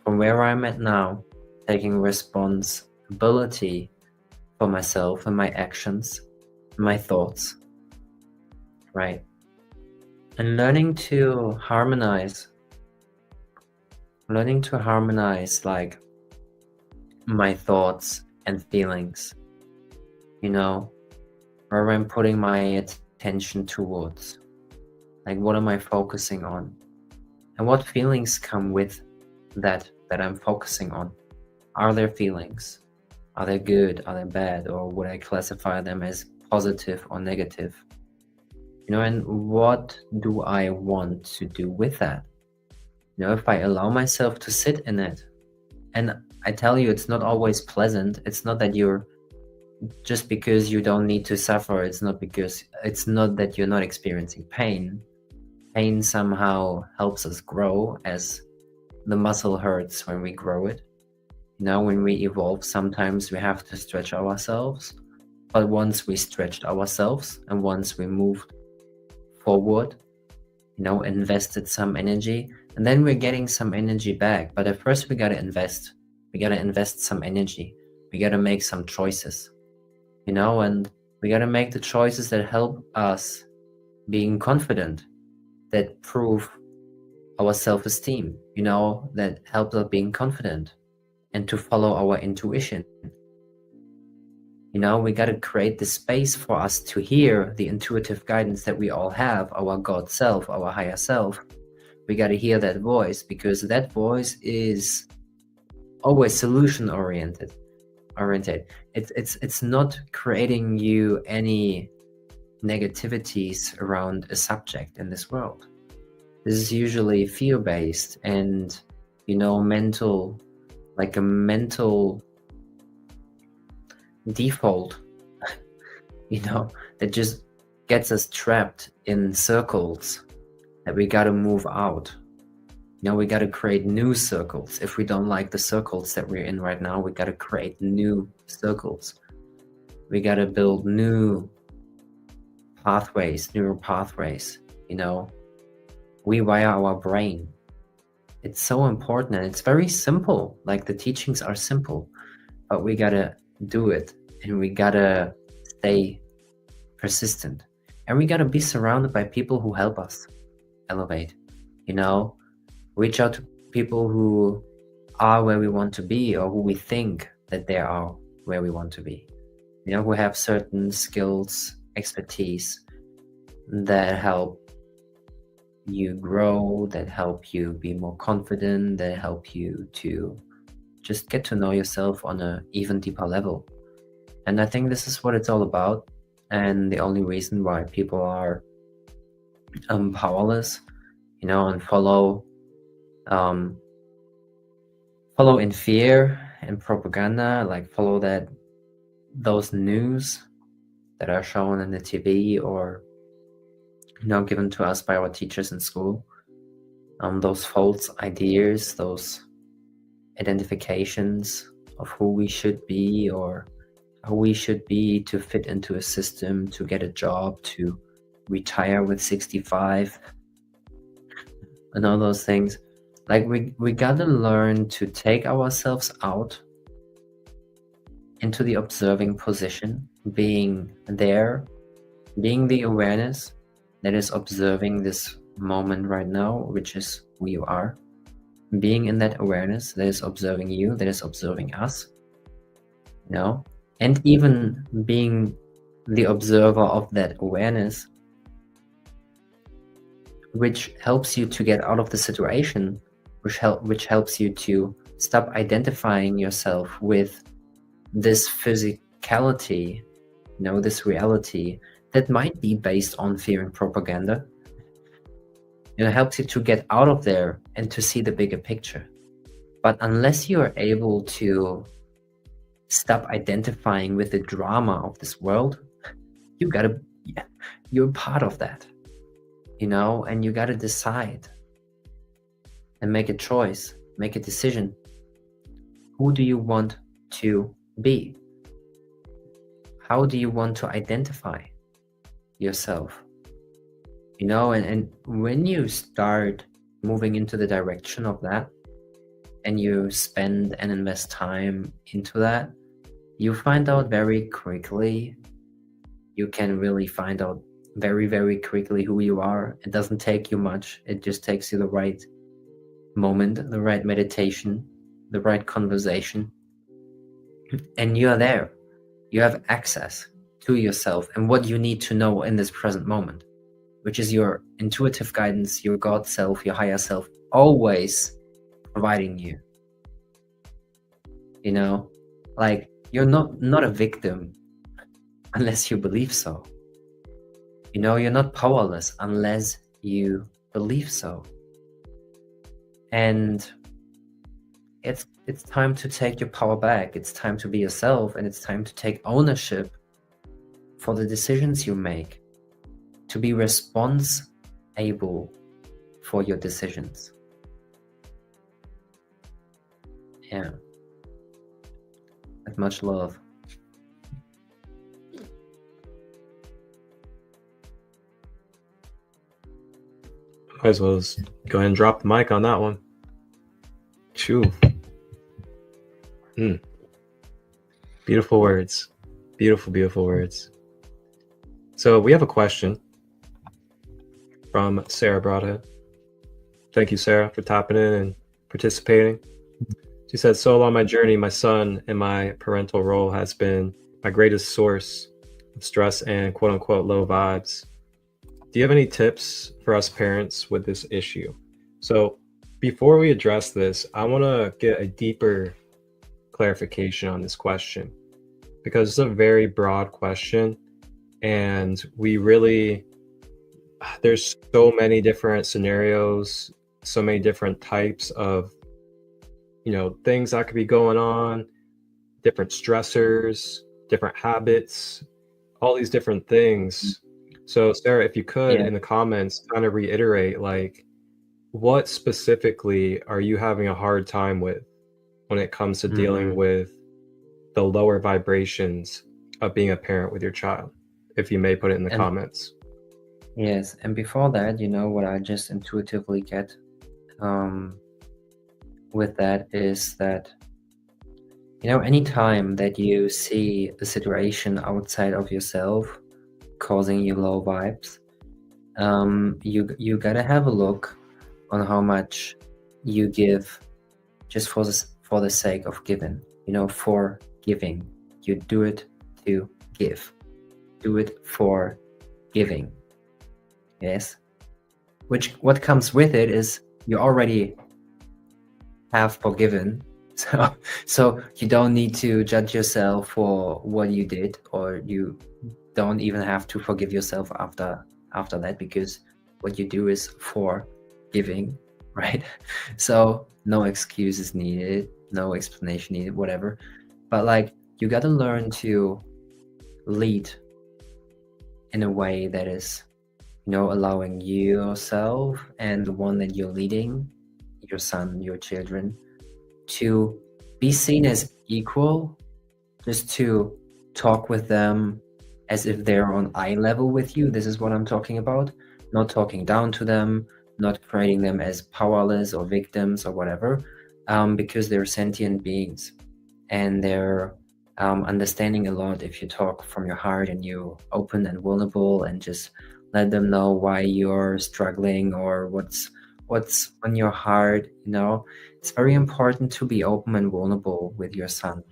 From where I'm at now, taking responsibility for myself and my actions, my thoughts, right? And learning to harmonize like my thoughts and feelings, you know, where I'm putting my attention towards. Like, what am I focusing on? And what feelings come with that I'm focusing on? Are there feelings? Are they good? Are they bad? Or would I classify them as positive or negative? You know, and what do I want to do with that? You know, if I allow myself to sit in it, and I tell you, it's not always pleasant. It's not that you're, just because you don't need to suffer, it's not that you're not experiencing pain. Pain somehow helps us grow, as the muscle hurts when we grow it. You know, when we evolve, sometimes we have to stretch ourselves. But once we stretched ourselves, and once we moved forward, you know, invested some energy, and then we're getting some energy back. But at first we got to invest. We got to invest some energy. We got to make some choices, you know, and we got to make the choices that help us being confident, that prove our self-esteem, you know, that helps us being confident and to follow our intuition. You know, we got to create the space for us to hear the intuitive guidance that we all have, our God self, our higher self. We got to hear that voice, because that voice is always solution oriented. It's not creating you any negativities around a subject in this world. This is usually fear-based and, you know, mental, like a mental default, you know, that just gets us trapped in circles that we got to move out. You know, we got to create new circles. If we don't like the circles that we're in right now, we got to create new circles. We got to build new pathways, neural pathways, you know, rewire our brain. It's so important, and it's very simple. Like, the teachings are simple, but we got to do it, and we got to stay persistent, and we got to be surrounded by people who help us elevate, you know, reach out to people who are where we want to be, or who we think that they are where we want to be, you know, who have certain skills, expertise that help you grow, that help you be more confident, that help you to just get to know yourself on an even deeper level. And I think this is what it's all about. And the only reason why people are powerless, you know, and follow in fear and propaganda, like follow those news that are shown in the TV, or, you know, given to us by our teachers in school, those false ideas, those identifications of who we should be, or how we should be to fit into a system, to get a job, to retire with 65, and all those things. Like, we gotta learn to take ourselves out into the observing position, being there, being the awareness that is observing this moment right now, which is who you are. Being in that awareness that is observing you, that is observing us, you know, and even being the observer of that awareness, which helps you to get out of the situation, which helps you to stop identifying yourself with this physicality, you know, this reality that might be based on fear and propaganda. It helps you to get out of there and to see the bigger picture. But unless you are able to stop identifying with the drama of this world, you're part of that, you know, and you gotta decide and make a choice, make a decision. Who do you want to be? How do you want to identify yourself? You know, and when you start moving into the direction of that, and you spend and invest time into that, you find out very quickly, you can really find out very, very quickly who you are. It doesn't take you much. It just takes you the right moment, the right meditation, the right conversation, and you are there. You have access to yourself and what you need to know in this present moment, which is your intuitive guidance, your God self, your higher self, always providing you. You know, like, you're not a victim unless you believe so. You know, you're not powerless unless you believe so. And it's time to take your power back. It's time to be yourself, and it's time to take ownership for the decisions you make, to be responsible for your decisions. Yeah. With much love. Might as well just go ahead and drop the mic on that one. Chew. Beautiful words. Beautiful, beautiful words. So we have a question from Sarah Broadhead. Thank you, Sarah, for tapping in and participating. She said, so along my journey, my son and my parental role has been my greatest source of stress and quote unquote low vibes. Do you have any tips for us parents with this issue? So before we address this, I want to get a deeper clarification on this question, because it's a very broad question, and there's so many different scenarios, so many different types of things that could be going on, different stressors, different habits, all these different things. So Sarah, if you could, in the comments, kind of reiterate, like, what specifically are you having a hard time with when it comes to dealing with the lower vibrations of being a parent with your child? If you may put it in the comments. Yes, and before that, what I just intuitively get with that is that, anytime that you see a situation outside of yourself causing you low vibes, you gotta have a look on how much you give just for the sake of giving, for giving. You do it to give. Do it for giving. Yes. What comes with it is you already have forgiven. So you don't need to judge yourself for what you did, or you don't even have to forgive yourself after that, because what you do is for giving, right? So no excuses needed, no explanation needed, whatever. But like, you got to learn to lead in a way that is, allowing yourself and the one that you're leading, your son, your children, to be seen as equal, just to talk with them as if they're on eye level with you. This is what I'm talking about. Not talking down to them, not creating them as powerless or victims or whatever, because they're sentient beings, and they're understanding a lot if you talk from your heart and you open and vulnerable and just let them know why you're struggling or what's on your heart. It's very important to be open and vulnerable with your son,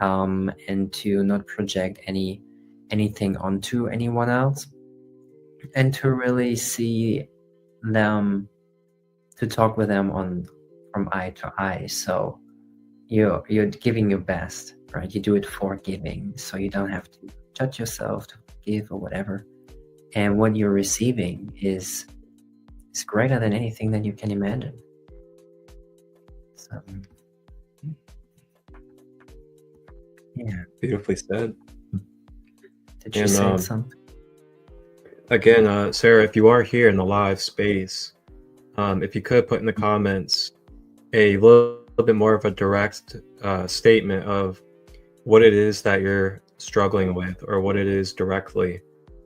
and to not project anything onto anyone else, and to really see them, to talk with them from eye to eye. So you're giving your best, right? You do it for giving, so you don't have to judge yourself to give or whatever. And what you're receiving is greater than anything that you can imagine. So yeah. Beautifully said. Did you say something? Again, Sarah, if you are here in the live space, if you could put in the comments a little bit more of a direct statement of what it is that you're struggling with, or what it is directly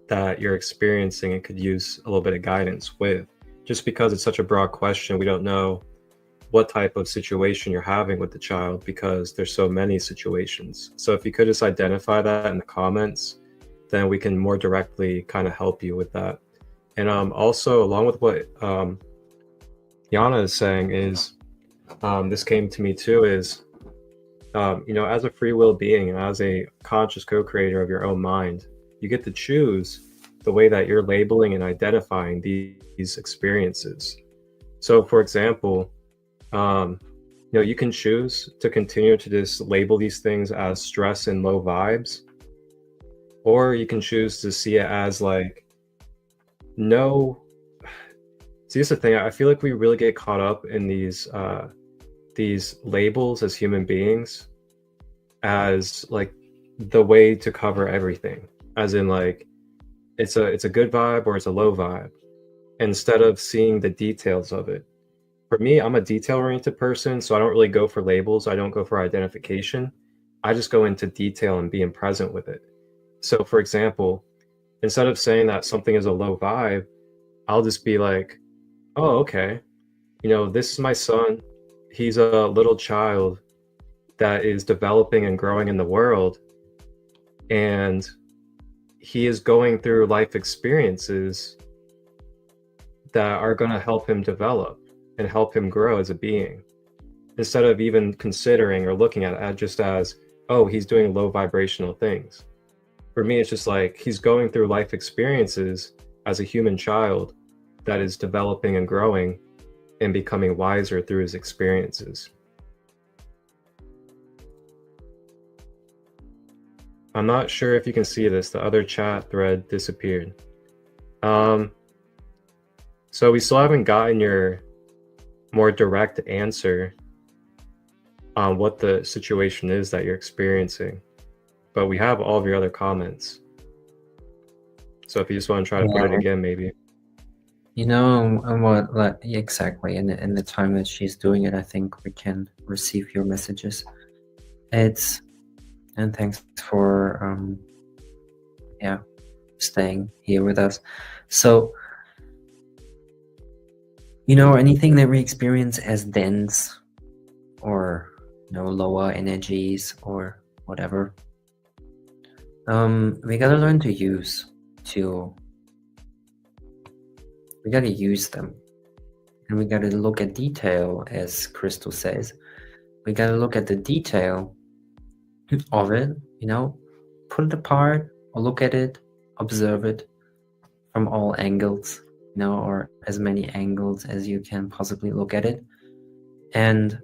that you're experiencing and could use a little bit of guidance with. Just because it's such a broad question, we don't know what type of situation you're having with the child, because there's so many situations. So if you could just identify that in the comments, then we can more directly kind of help you with that. And also, along with what Yana is saying, is this came to me too, is as a free will being and as a conscious co-creator of your own mind, you get to choose the way that you're labeling and identifying these experiences. So for example, you can choose to continue to just label these things as stress and low vibes, or you can choose to see it as like, no. See, here's the thing. I feel like we really get caught up in these labels as human beings as like the way to cover everything, as in like it's a good vibe or it's a low vibe, instead of seeing the details of it. For me, I'm a detail-oriented person, so I don't really go for labels. I don't go for identification. I just go into detail and being present with it. So for example, instead of saying that something is a low vibe, I'll just be like, oh, okay, this is my son. He's a little child that is developing and growing in the world, and he is going through life experiences that are going to help him develop and help him grow as a being, instead of even considering or looking at it just as, oh, he's doing low vibrational things. For me, it's just like he's going through life experiences as a human child that is developing and growing and becoming wiser through his experiences. I'm not sure if you can see this. The other chat thread disappeared. So we still haven't gotten your more direct answer on what the situation is that you're experiencing, but we have all of your other comments. So if you just want to try to put it again, maybe. What, like, exactly, in the time that she's doing it, I think we can receive your messages. And thanks for staying here with us. So, anything that we experience as dense or lower energies or whatever, we gotta learn to use them, and we gotta look at detail, as Christo says. We gotta look at the detail of it, put it apart, or look at it, observe it from all angles, or as many angles as you can possibly look at it, and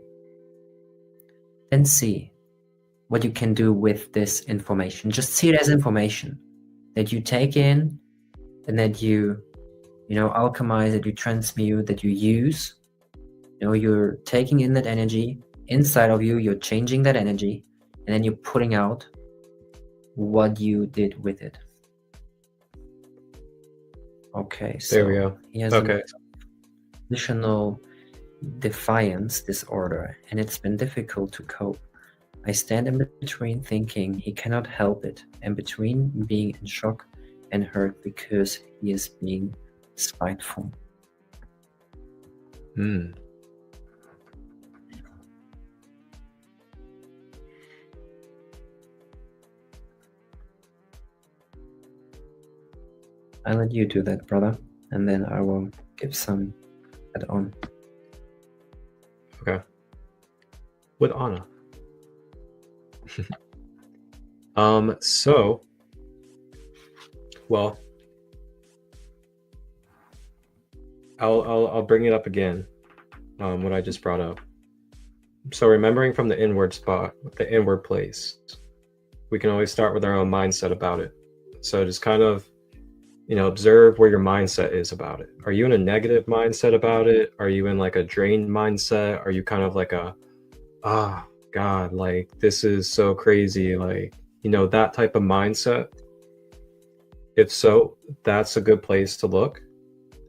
then see what you can do with this information. Just see it as information that you take in and that you alchemize, that you transmute, that you use. You're taking in that energy inside of you, you're changing that energy, and then you're putting out what you did with it. Okay, so there we go. He has an additional defiance disorder, and it's been difficult to cope. I stand in between thinking he cannot help it, and between being in shock and hurt because he is being spiteful. I'll let you do that, brother, and then I will give some add-on. Okay. With honor. So, well, I'll bring it up again, what I just brought up. So remembering from the inward spot, the inward place, we can always start with our own mindset about it. So just kind of, observe where your mindset is about it. Are you in a negative mindset about it? Are you in like a drained mindset? Are you kind of like a, God, like this is so crazy, like, that type of mindset? If so, that's a good place to look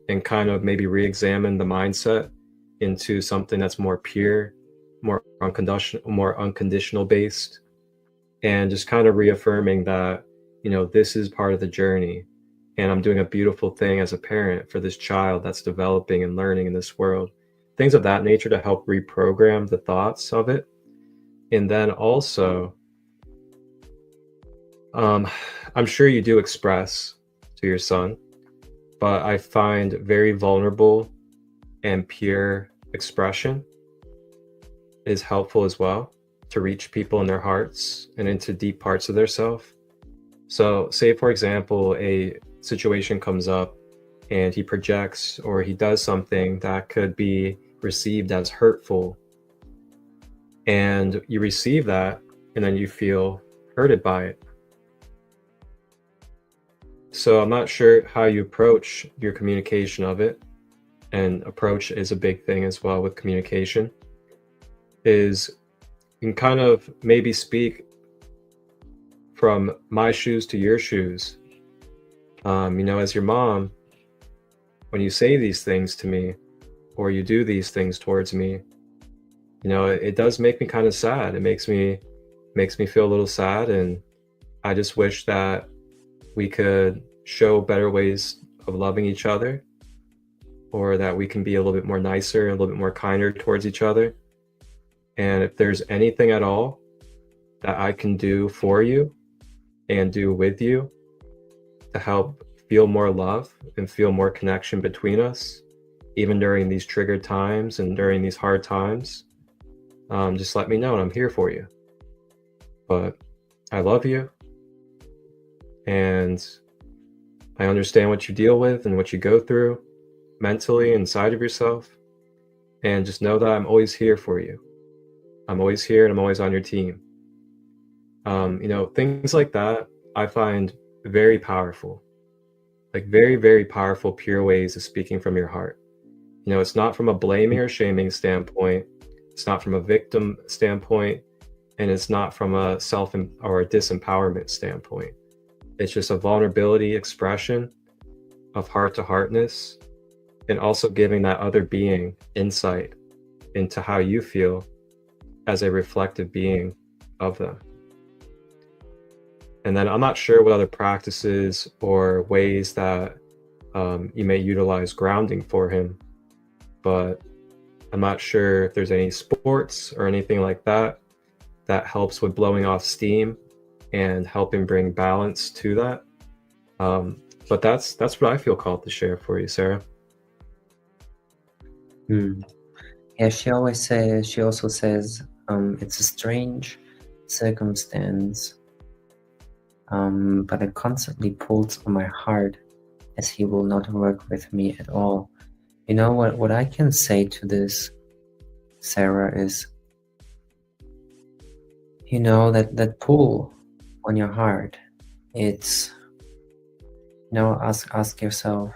and kind of maybe re-examine the mindset into something that's more pure, more unconditional based, and just kind of reaffirming that, this is part of the journey, and I'm doing a beautiful thing as a parent for this child that's developing and learning in this world. Things of that nature to help reprogram the thoughts of it. And then also, I'm sure you do express to your son, but I find very vulnerable and pure expression is helpful as well to reach people in their hearts and into deep parts of their self. So say, for example, a situation comes up and he projects or he does something that could be received as hurtful, and you receive that and then you feel hurted by it. So I'm not sure how you approach your communication of it, and approach is a big thing as well with communication, is you can kind of maybe speak from my shoes to your shoes. As your mom, when you say these things to me or you do these things towards me, it does make me kind of sad. It makes me feel a little sad, and I just wish that we could show better ways of loving each other or that we can be a little bit more nicer, a little bit more kinder towards each other. And if there's anything at all that I can do for you and do with you to help feel more love and feel more connection between us, even during these triggered times and during these hard times, just let me know and I'm here for you. But I love you, and I understand what you deal with and what you go through mentally inside of yourself. And just know that I'm always here for you. I'm always here and I'm always on your team. You know, things like that I find very powerful, like very, very powerful, pure ways of speaking from your heart. You know, it's not from a blaming or shaming standpoint. It's not from a victim standpoint, and it's not from a self or a disempowerment standpoint. It's just a vulnerability expression of heart to heartness, and also giving that other being insight into how you feel as a reflective being of them. And then I'm not sure what other practices or ways that you may utilize grounding for him, but I'm not sure if there's any sports or anything like that that helps with blowing off steam and helping bring balance to that. But that's what I feel called to share for you, Sarah. Yeah, she also says, it's a strange circumstance, but it constantly pulls on my heart as he will not work with me at all. You know what I can say to this, Sarah, is, you know, that pull on your heart, it's, you know, ask yourself,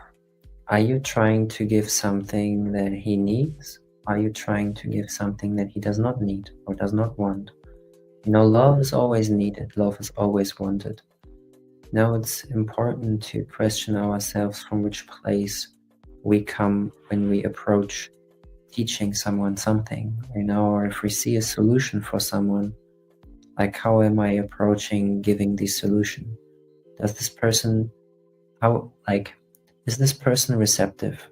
are you trying to give something that he needs? Are you trying to give something that he does not need or does not want? You know, love is always needed. Love is always wanted. Now it's important to question ourselves from which place we come when we approach teaching someone something, you know, or if we see a solution for someone, like how am I approaching giving the solution? Does this person, is this person receptive?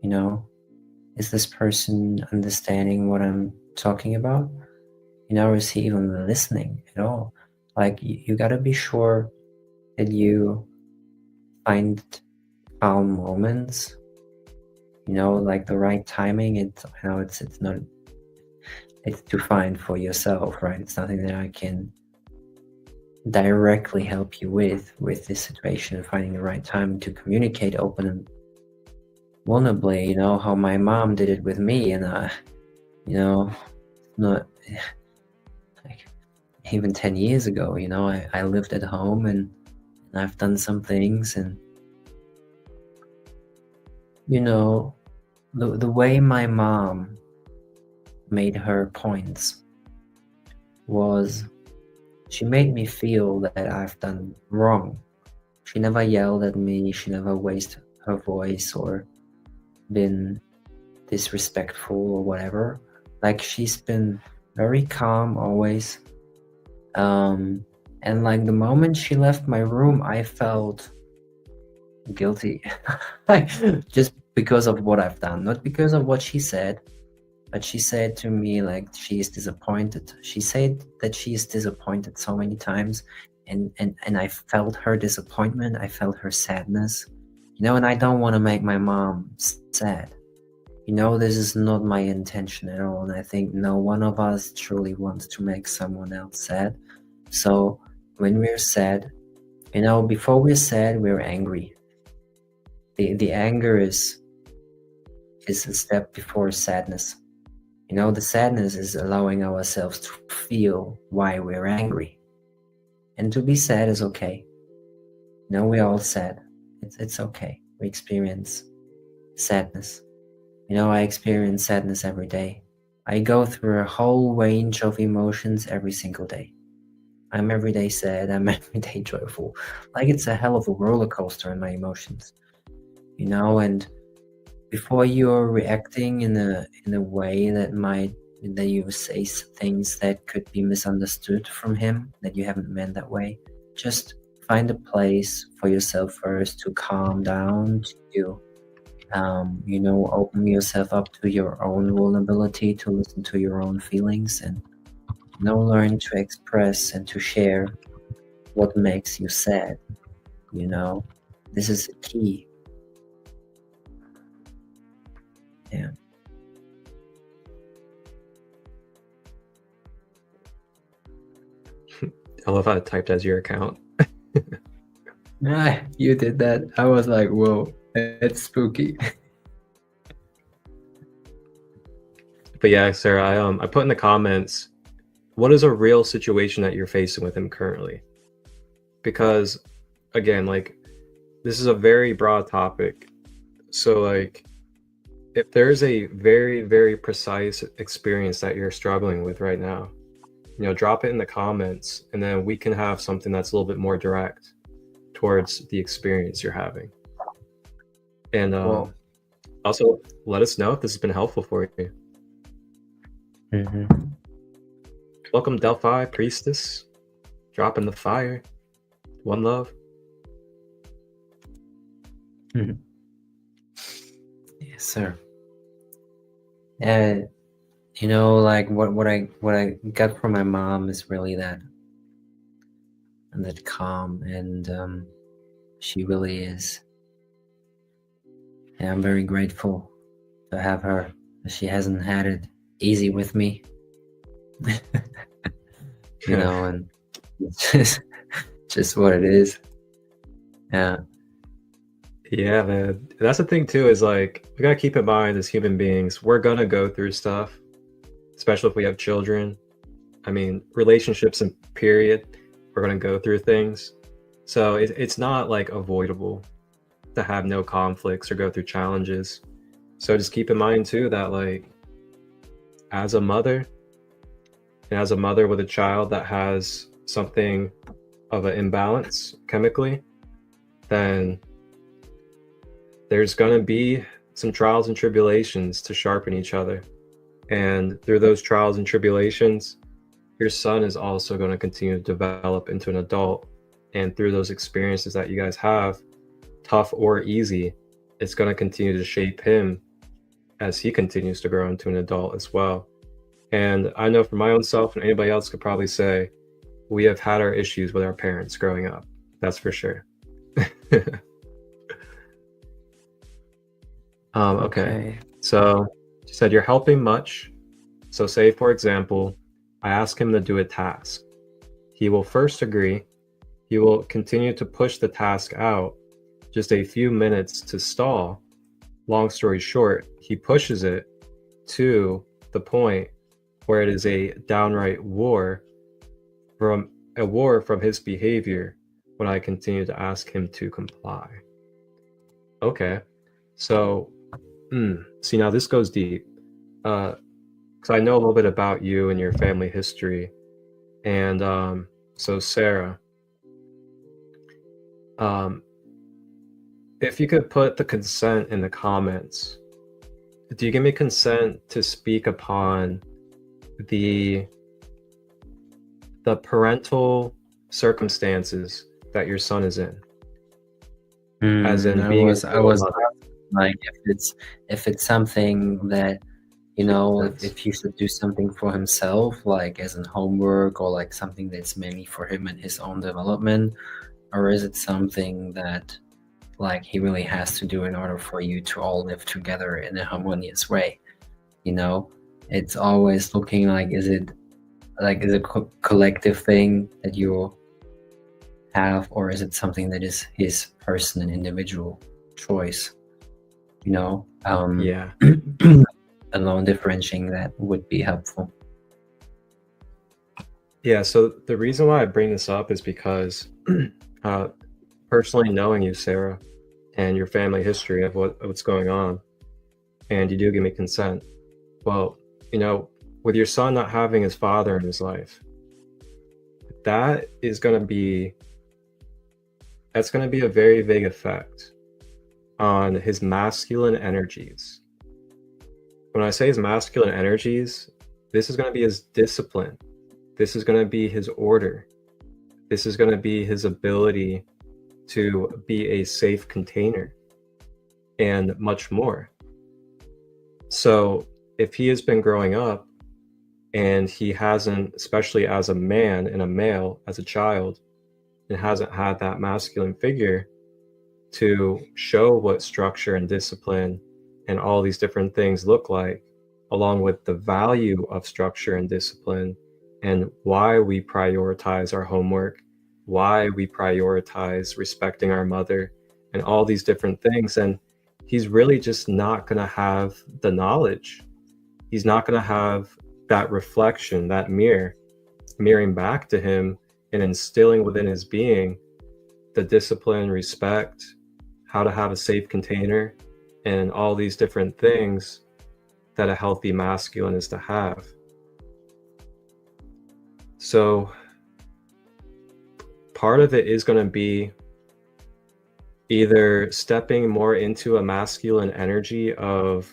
You know, is this person understanding what I'm talking about? You know, or is he even listening at all? Like, you gotta be sure that you find calm moments, you know, like the right timing. It's to find for yourself, right? It's nothing that I can directly help you with this situation of finding the right time to communicate open and vulnerably, you know, how my mom did it with me. And you know, not like even 10 years ago, you know, I lived at home and I've done some things, and you know, the way my mom made her points was, she made me feel that I've done wrong. She never yelled at me, she never raised her voice or been disrespectful or whatever. Like, she's been very calm always. And like the moment she left my room, I felt guilty. Like, just because of what I've done, not because of what she said, but she said to me, like, she is disappointed. She said that she is disappointed so many times, and I felt her disappointment, I felt her sadness, you know, and I don't want to make my mom sad. You know, this is not my intention at all, and I think no one of us truly wants to make someone else sad. So when we're sad, you know, before we're sad, we're angry. The anger is a step before sadness. You know, the sadness is allowing ourselves to feel why we're angry. And to be sad is okay. You know, we're all sad. It's okay. We experience sadness. You know, I experience sadness every day. I go through a whole range of emotions every single day. I'm every day sad, I'm every day joyful. Like, it's a hell of a roller coaster in my emotions. You know, and before you're reacting in a way that you say things that could be misunderstood from him, that you haven't meant that way, just find a place for yourself first to calm down, to open yourself up to your own vulnerability, to listen to your own feelings, and learn to express and to share what makes you sad. This is the key. Yeah. I love how it typed as your account. You did that. I was like, whoa, it's spooky. But yeah, Sarah, I put in the comments, what is a real situation that you're facing with him currently? Because again, like, this is a very broad topic. So like, if there's a very, very precise experience that you're struggling with right now, drop it in the comments, and then we can have something that's a little bit more direct towards the experience you're having. And also let us know if this has been helpful for you. Mm-hmm. Welcome, Delphi Priestess, dropping the fire. One love. Mm-hmm. Yes, sir. Like what I got from my mom is really that calm, and she really is. And I'm very grateful to have her. She hasn't had it easy with me. And it's just what it is. Yeah. Yeah, man. That's the thing too, is like, we gotta keep in mind as human beings, we're gonna go through stuff, especially if we have children. I mean, relationships and period, we're gonna go through things. So it's not like avoidable to have no conflicts or go through challenges. So just keep in mind too that, like, as a mother, and as a mother with a child that has something of an imbalance chemically, then there's going to be some trials and tribulations to sharpen each other. And through those trials and tribulations, your son is also going to continue to develop into an adult. And through those experiences that you guys have, tough or easy, it's going to continue to shape him as he continues to grow into an adult as well. And I know for my own self, and anybody else could probably say, we have had our issues with our parents growing up. That's for sure. Okay. So she said, you're helping much. So say, for example, I ask him to do a task. He will first agree. He will continue to push the task out just a few minutes to stall. Long story short, he pushes it to the point where it is a downright war from his behavior when I continue to ask him to comply. Okay. So see, now this goes deep, because I know a little bit about you and your family history. And so Sarah, if you could put the consent in the comments, do you give me consent to speak upon the parental circumstances that your son is in? As in being I was like, if it's something that, if he should do something for himself, like as in homework, or like something that's mainly for him and his own development, or is it something that, like, he really has to do in order for you to all live together in a harmonious way? It's always looking like, is it a collective thing that you have, or is it something that is his personal and individual choice? Yeah. Alone differentiating that would be helpful. Yeah, so the reason why I bring this up is because personally knowing you, Sarah, and your family history of what's going on, and you do give me consent. Well, with your son not having his father in his life, that's going to be a very vague effect on his masculine energies. When I say his masculine energies, this is going to be his discipline. This is going to be his order. This is going to be his ability to be a safe container. and much more. So if he has been growing up and he hasn't, especially as a man and a male, as a child, and hasn't had that masculine figure to show what structure and discipline and all these different things look like, along with the value of structure and discipline, and why we prioritize our homework, why we prioritize respecting our mother, and all these different things. And he's really just not going to have the knowledge. He's not going to have that reflection, that mirroring back to him and instilling within his being the discipline, respect, how to have a safe container, and all these different things that a healthy masculine is to have. So part of it is going to be either stepping more into a masculine energy of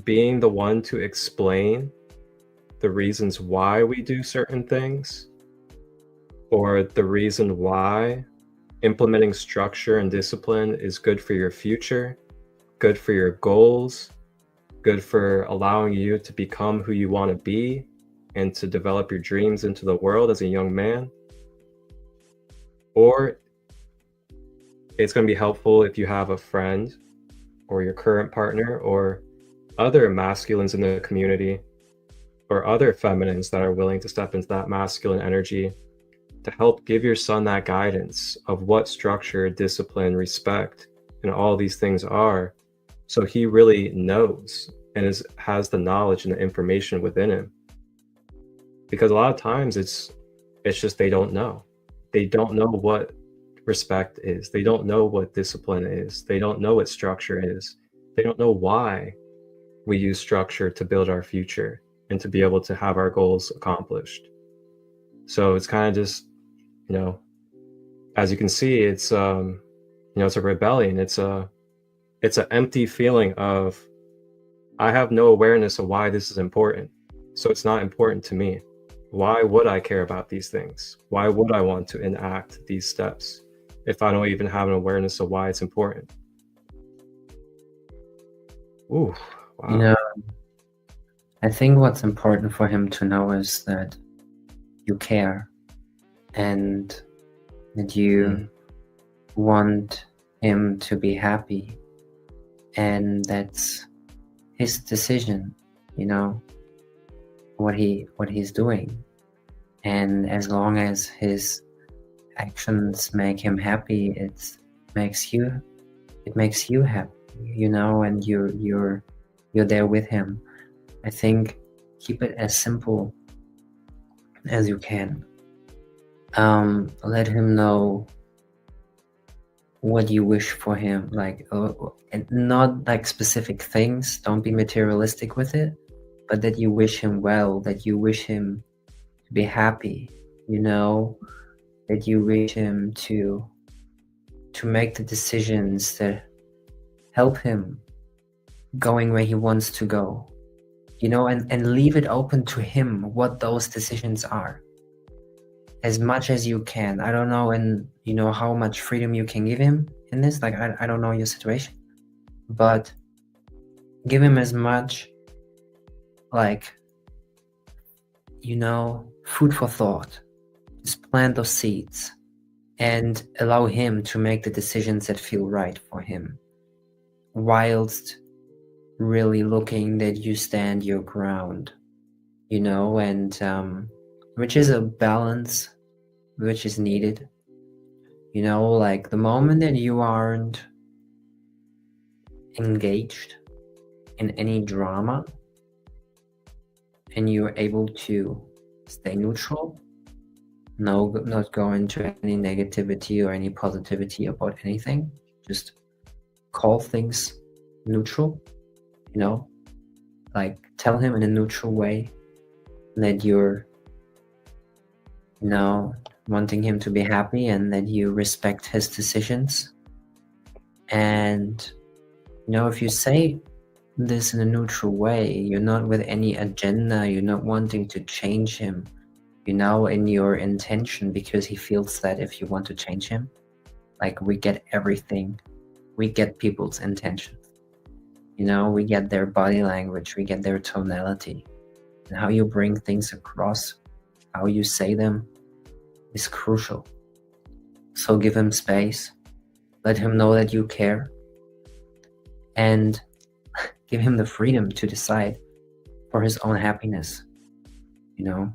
being the one to explain the reasons why we do certain things, or the reason why implementing structure and discipline is good for your future, good for your goals, good for allowing you to become who you want to be and to develop your dreams into the world as a young man. Or it's going to be helpful if you have a friend or your current partner or other masculines in the community or other feminines that are willing to step into that masculine energy to help give your son that guidance of what structure, discipline, respect, and all these things are, so he really knows and has the knowledge and the information within him. Because a lot of times it's just they don't know. They don't know what respect is. They don't know what discipline is. They don't know what structure is. They don't know why we use structure to build our future and to be able to have our goals accomplished. So it's kind of just, as you can see, it's it's a rebellion. It's an empty feeling of, I have no awareness of why this is important, so it's not important to me. Why would I care about these things? Why would I want to enact these steps if I don't even have an awareness of why it's important? Ooh, wow. I think what's important for him to know is that you care and that you want him to be happy, and that's his decision, what he's doing. And as long as his actions make him happy, it makes you happy, and you're there with him. I think keep it as simple as you can. Let him know what you wish for him, and not like specific things. Don't be materialistic with it, but that you wish him well, that you wish him to be happy, that you wish him to make the decisions that help him going where he wants to go, and leave it open to him what those decisions are, as much as you can. I don't know, and how much freedom you can give him in this. I don't know your situation, but give him as much, food for thought. Just plant those seeds and allow him to make the decisions that feel right for him, whilst really looking that you stand your ground, and which is a balance which is needed. The moment that you aren't engaged in any drama and you're able to stay neutral, not go into any negativity or any positivity about anything, just call things neutral, tell him in a neutral way that you're wanting him to be happy and that you respect his decisions. And if you say this in a neutral way, you're not with any agenda, you're not wanting to change him, in your intention, because he feels that if you want to change him, we get everything we get people's intentions. You know, we get their body language, we get their tonality, and how you bring things across, how you say them is crucial. So give him space, let him know that you care, and give him the freedom to decide for his own happiness, you know?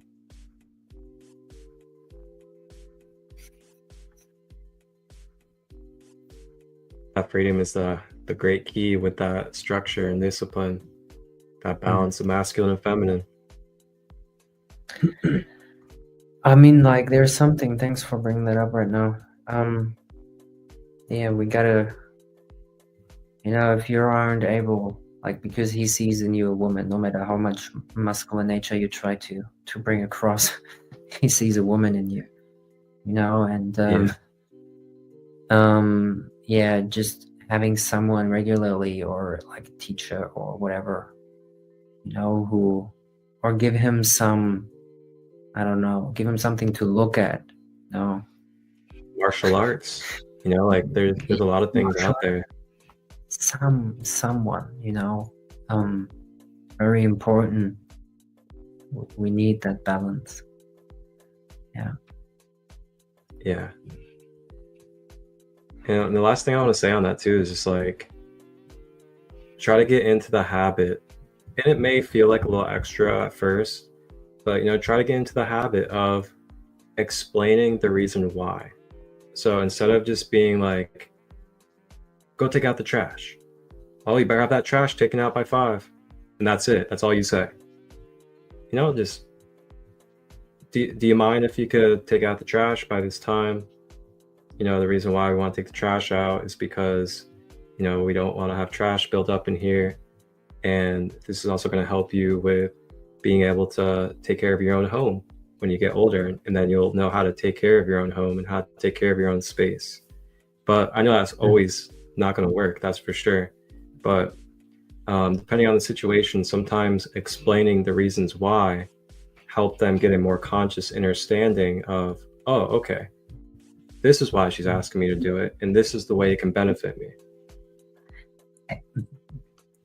That freedom is the great key with that structure and discipline, that balance of masculine and feminine. I mean, like, there's something, thanks for bringing that up right now. Yeah, we gotta, you know, if you aren't able, like, because he sees in you a woman, no matter how much masculine nature you try to bring across, he sees a woman in you, you know, and yeah, just having someone regularly, or like a teacher or whatever, you know, who, or give him some, I don't know, give him something to look at, you know. Martial arts, you know, like there's a lot of things out there. Someone, you know, very important. We need that balance. Yeah. And the last thing I want to say on that too is just like, try to get into the habit, and it may feel like a little extra at first, but, you know, try to get into the habit of explaining the reason why. So instead of just being like, go take out the trash. Oh, you better have that trash taken out by 5. And that's it. That's all you say. You know, just, do you mind if you could take out the trash by this time? You know, the reason why we want to take the trash out is because, you know, we don't want to have trash built up in here. And this is also going to help you with being able to take care of your own home when you get older. And then you'll know how to take care of your own home and how to take care of your own space. But I know that's always not going to work, that's for sure. But depending on the situation, sometimes explaining the reasons why help them get a more conscious understanding of, oh, okay, this is why she's asking me to do it, and this is the way it can benefit me.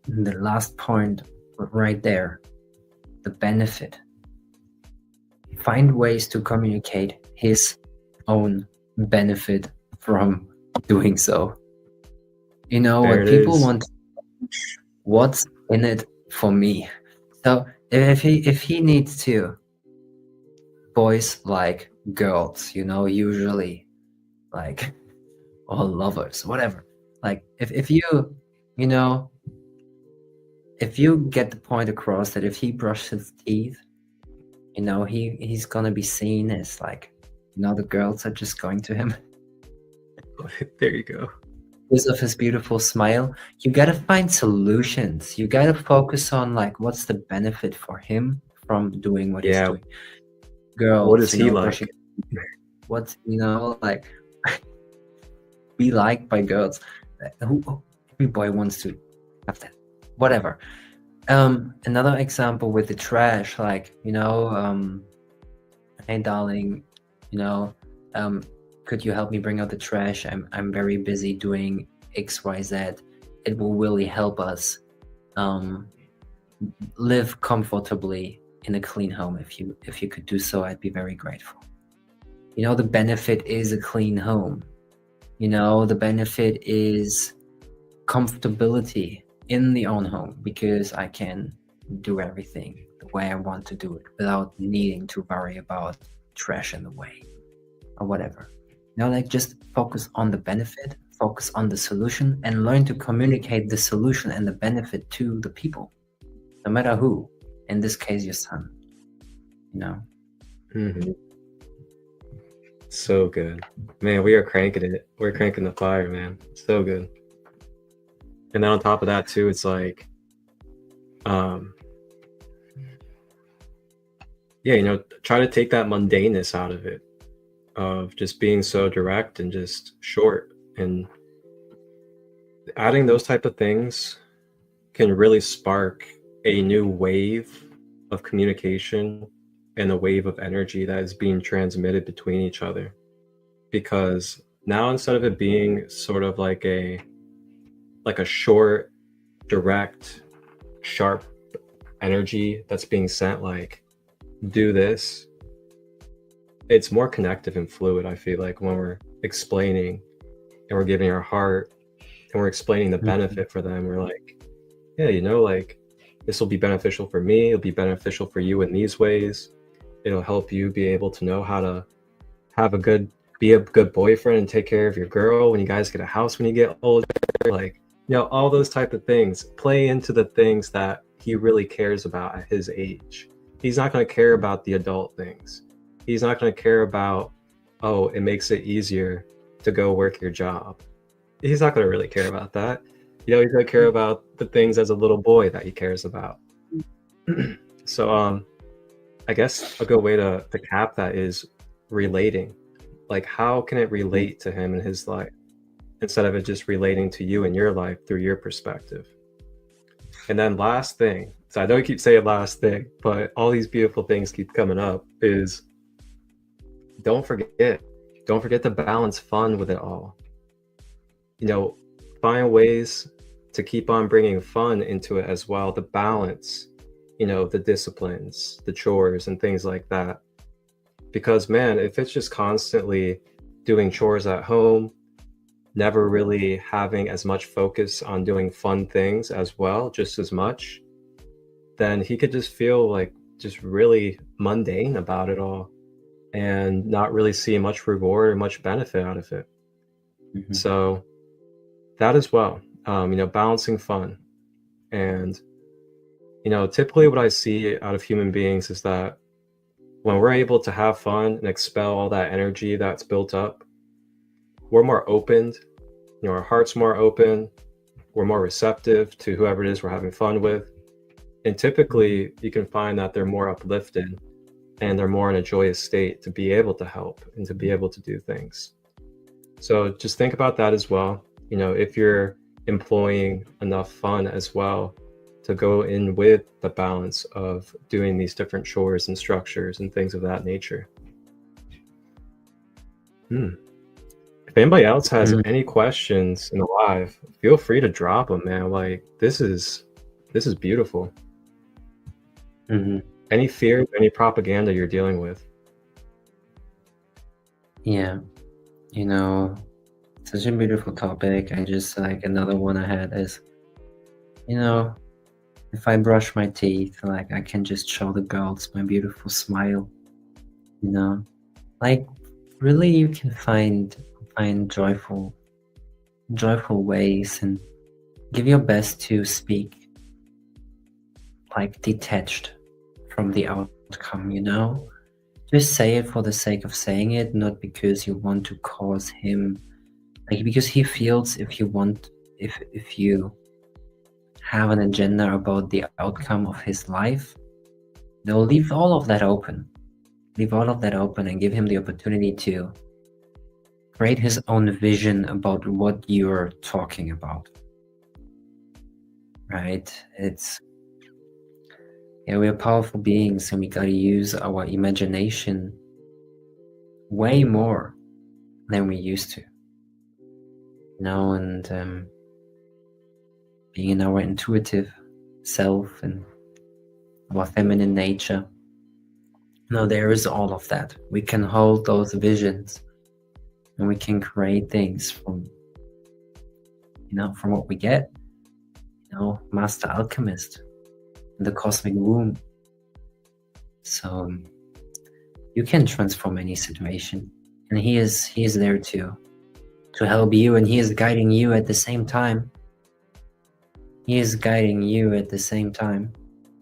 The last point right there, the benefit. Find ways to communicate his own benefit from doing so. You know, what people want, what's in it for me? So if he needs to, boys like girls, you know, usually, like, or lovers, whatever. Like, if you, you know, if you get the point across that if he brushes his teeth, you know, he's gonna be seen as, like, you know, the girls are just going to him. There you go. Because of his beautiful smile, you gotta find solutions. You gotta focus on, like, what's the benefit for him from doing what he's doing. Girls, what is he like? What's, you know, like, be liked by girls. Every boy wants to have that. Whatever. Another example with the trash, like, you know, hey darling, you know, could you help me bring out the trash? I'm very busy doing XYZ. It will really help us live comfortably in a clean home. If you could do so, I'd be very grateful. You know, the benefit is a clean home. You know, the benefit is comfortability in the own home, because I can do everything the way I want to do it without needing to worry about trash in the way or whatever. You know, like, just focus on the benefit, focus on the solution, and learn to communicate the solution and the benefit to the people, no matter who. In this case, your son. You know. Mm-hmm. So good, man. We are cranking it. We're cranking the fire, man. So good. And then on top of that too, it's like, yeah, you know, try to take that mundaneness out of it, of just being so direct and just short, and adding those type of things can really spark a new wave of communication and a wave of energy that is being transmitted between each other. Because now, instead of it being sort of like a like a short, direct, sharp energy that's being sent, like, do this, it's more connective and fluid, I feel like, when we're explaining and we're giving our heart and we're explaining the benefit for them. We're like, yeah, you know, like, this will be beneficial for me, it'll be beneficial for you in these ways, it'll help you be able to know how to be a good boyfriend and take care of your girl when you guys get a house when you get older. Like, you know, all those type of things play into the things that he really cares about at his age. He's not going to care about the adult things. He's not going to care about, oh, it makes it easier to go work your job. He's not going to really care about that. You know, he's going to care about the things as a little boy that he cares about. So I guess a good way to cap that is relating. Like, how can it relate to him in his life instead of it just relating to you in your life through your perspective? And then last thing, so I know you keep saying last thing, but all these beautiful things keep coming up, is don't forget to balance fun with it all. You know, find ways to keep on bringing fun into it as well, to balance, you know, the disciplines, the chores and things like that. Because man, if it's just constantly doing chores at home, never really having as much focus on doing fun things as well, just as much, then he could just feel like just really mundane about it all and not really see much reward or much benefit out of it. So that as well, you know, balancing fun. And, you know, typically what I see out of human beings is that when we're able to have fun and expel all that energy that's built up, we're more opened, you know, our heart's more open, we're more receptive to whoever it is we're having fun with. And typically you can find that they're more uplifted and they're more in a joyous state to be able to help and to be able to do things. So just think about that as well. You know, if you're employing enough fun as well to go in with the balance of doing these different chores and structures and things of that nature. If anybody else has any questions in the live, feel free to drop them, man. Like, this is beautiful. Any fears, any propaganda you're dealing with? Yeah, you know, such a beautiful topic. I just, like, another one I had is, you know, if I brush my teeth, like, I can just show the girls my beautiful smile, you know, like, really you can find joyful ways and give your best to speak like detached from the outcome, you know, just say it for the sake of saying it, not because you want to cause him, like, because he feels if you have an agenda about the outcome of his life, they'll leave all of that open and give him the opportunity to create his own vision about what you're talking about, right? We are powerful beings and we gotta use our imagination way more than we used to, you know, and being in our intuitive self and our feminine nature. No, there is all of that. We can hold those visions and we can create things from what we get, you know, Master Alchemist in the cosmic womb. So you can transform any situation, and he is there to help you, and he is guiding you at the same time.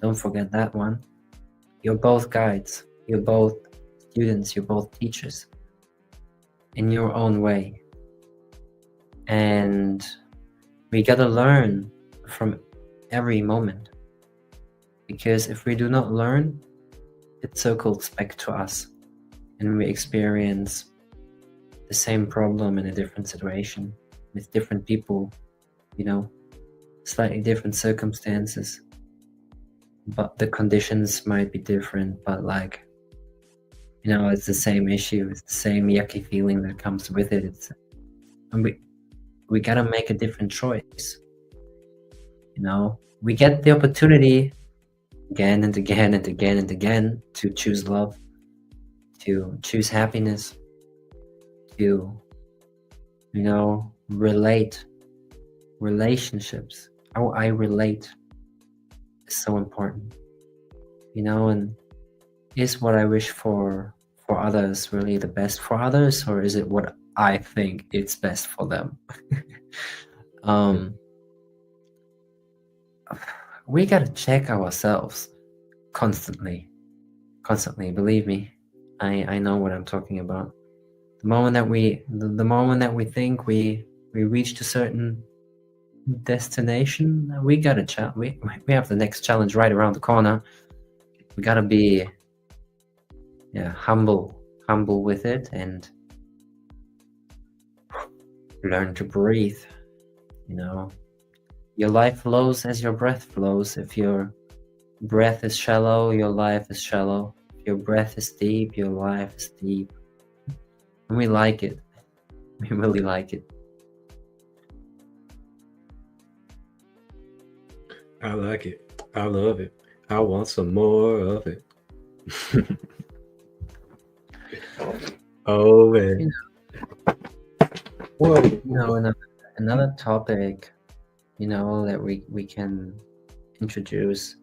Don't forget that one. You're both guides, you're both students, you're both teachers in your own way. And we gotta learn from every moment, because if we do not learn, it circles back to us and we experience the same problem in a different situation with different people, you know, slightly different circumstances, but the conditions might be different, but, like, you know, it's the same issue, it's the same yucky feeling that comes with it. And we gotta make a different choice. You know, we get the opportunity again and again and again and again to choose love, to choose happiness, to, you know, relationships. How I relate is so important, you know. And is what I wish for others really the best for others, or is it what I think it's best for them? We gotta check ourselves constantly. Believe me, I know what I'm talking about. The moment that we think we reached a certain destination, we gotta we have the next challenge right around the corner. We gotta be humble with it and learn to breathe. You know, your life flows as your breath flows. If your breath is shallow, your life is shallow. If your breath is deep, your life is deep. And we like it. We really like it. I like it. I love it. I want some more of it. Oh man. Well, you know, another topic, you know, that we can introduce,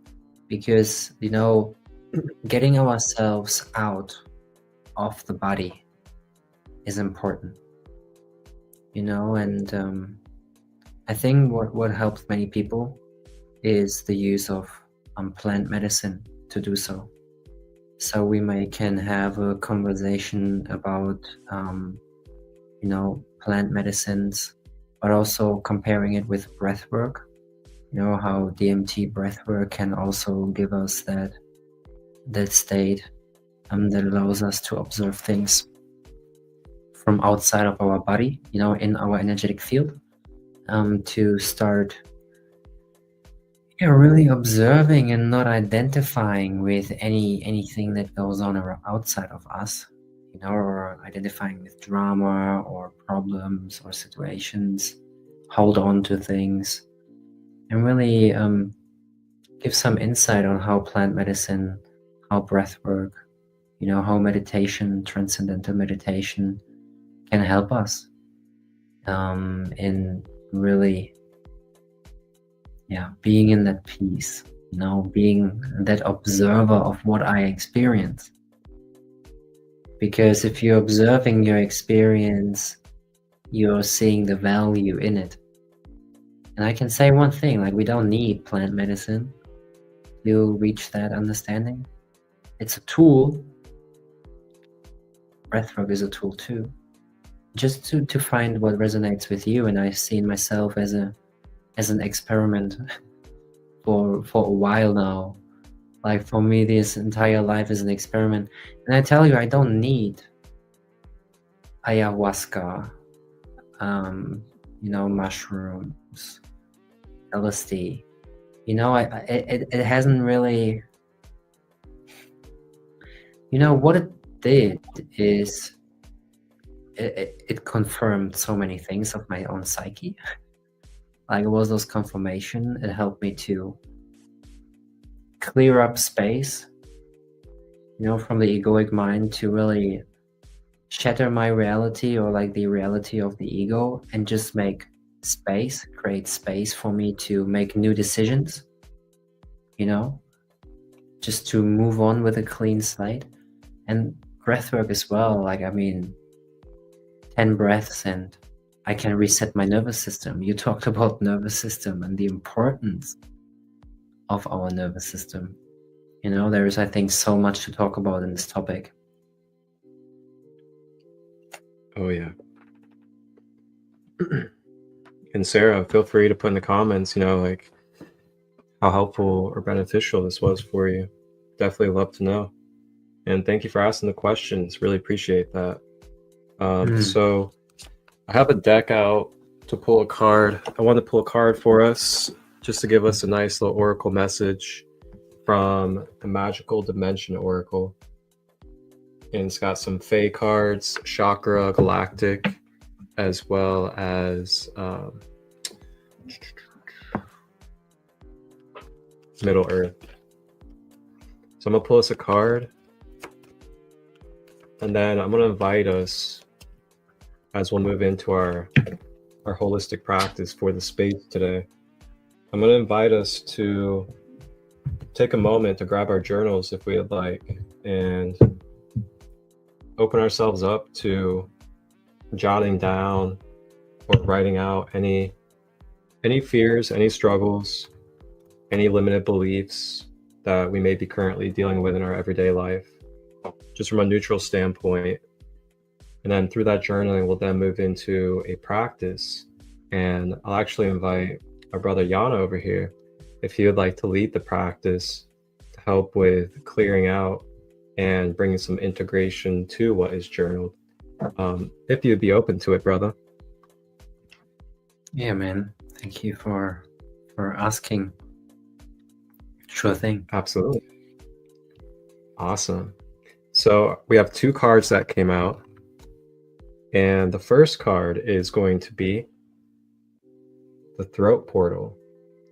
because, you know, getting ourselves out of the body is important, you know. And I think what helps many people is the use of plant medicine to do so. So we can have a conversation about you know, plant medicines, but also comparing it with breath work. You know, how DMT breath work can also give us that state that allows us to observe things from outside of our body, you know, in our energetic field, to start really observing and not identifying with anything that goes on outside of us, you know, or identifying with drama or problems or situations, hold on to things, and really give some insight on how plant medicine, how breath work, you know, how meditation, transcendental meditation, can help us in really being in that peace, you know, being that observer of what I experience. Because if you're observing your experience, you're seeing the value in it. And I can say one thing, like, we don't need plant medicine to reach that understanding. It's a tool. Breathwork is a tool too, just to find what resonates with you. And I've seen myself as an experiment for a while now. Like, for me, this entire life is an experiment. And I tell you, I don't need ayahuasca, you know, mushrooms, LSD. You know, it hasn't really, you know, what it did is it confirmed so many things of my own psyche. Like, it was those confirmation. It helped me to clear up space, you know, from the egoic mind, to really shatter my reality, or like the reality of the ego, and just make space, create space for me to make new decisions, you know, just to move on with a clean slate. And breathwork as well. Like, I mean, 10 breaths and I can reset my nervous system. You talked about nervous system and the importance of our nervous system. You know, there is, I think, so much to talk about in this topic. Oh yeah. And Sarah, feel free to put in the comments, you know, like, how helpful or beneficial this was for you. Definitely love to know. And thank you for asking the questions. Really appreciate that. So I have a deck out to pull a card. I want to pull a card for us, just to give us a nice little oracle message from the Magical Dimension Oracle. And it's got some Fae cards, Chakra, Galactic, as well as Middle Earth. So I'm gonna pull us a card, and then I'm gonna invite us, as we'll move into our holistic practice for the space today. I'm gonna invite us to take a moment to grab our journals if we would like, and open ourselves up to jotting down or writing out any fears, any struggles, any limited beliefs that we may be currently dealing with in our everyday life, just from a neutral standpoint. And then through that journaling, we'll then move into a practice. And I'll actually invite our brother Yana over here, if he would like to lead the practice to help with clearing out and bringing some integration to what is journaled. If you'd be open to it, brother. Yeah, man. Thank you for asking. Sure thing. Absolutely. Awesome. So we have 2 cards that came out. And the first card is going to be the throat portal,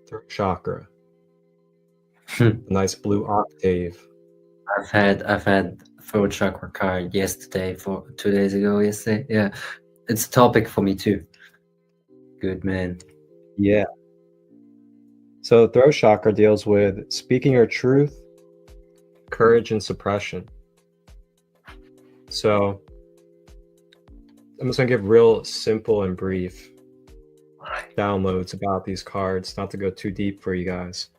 throat chakra. A nice blue octave. I've had throat chakra card yesterday, for 2 days ago. Yesterday, yeah, it's a topic for me too. Good man. Yeah. So throat chakra deals with speaking your truth, courage, and suppression. So I'm just gonna give real simple and brief downloads about these cards, not to go too deep for you guys.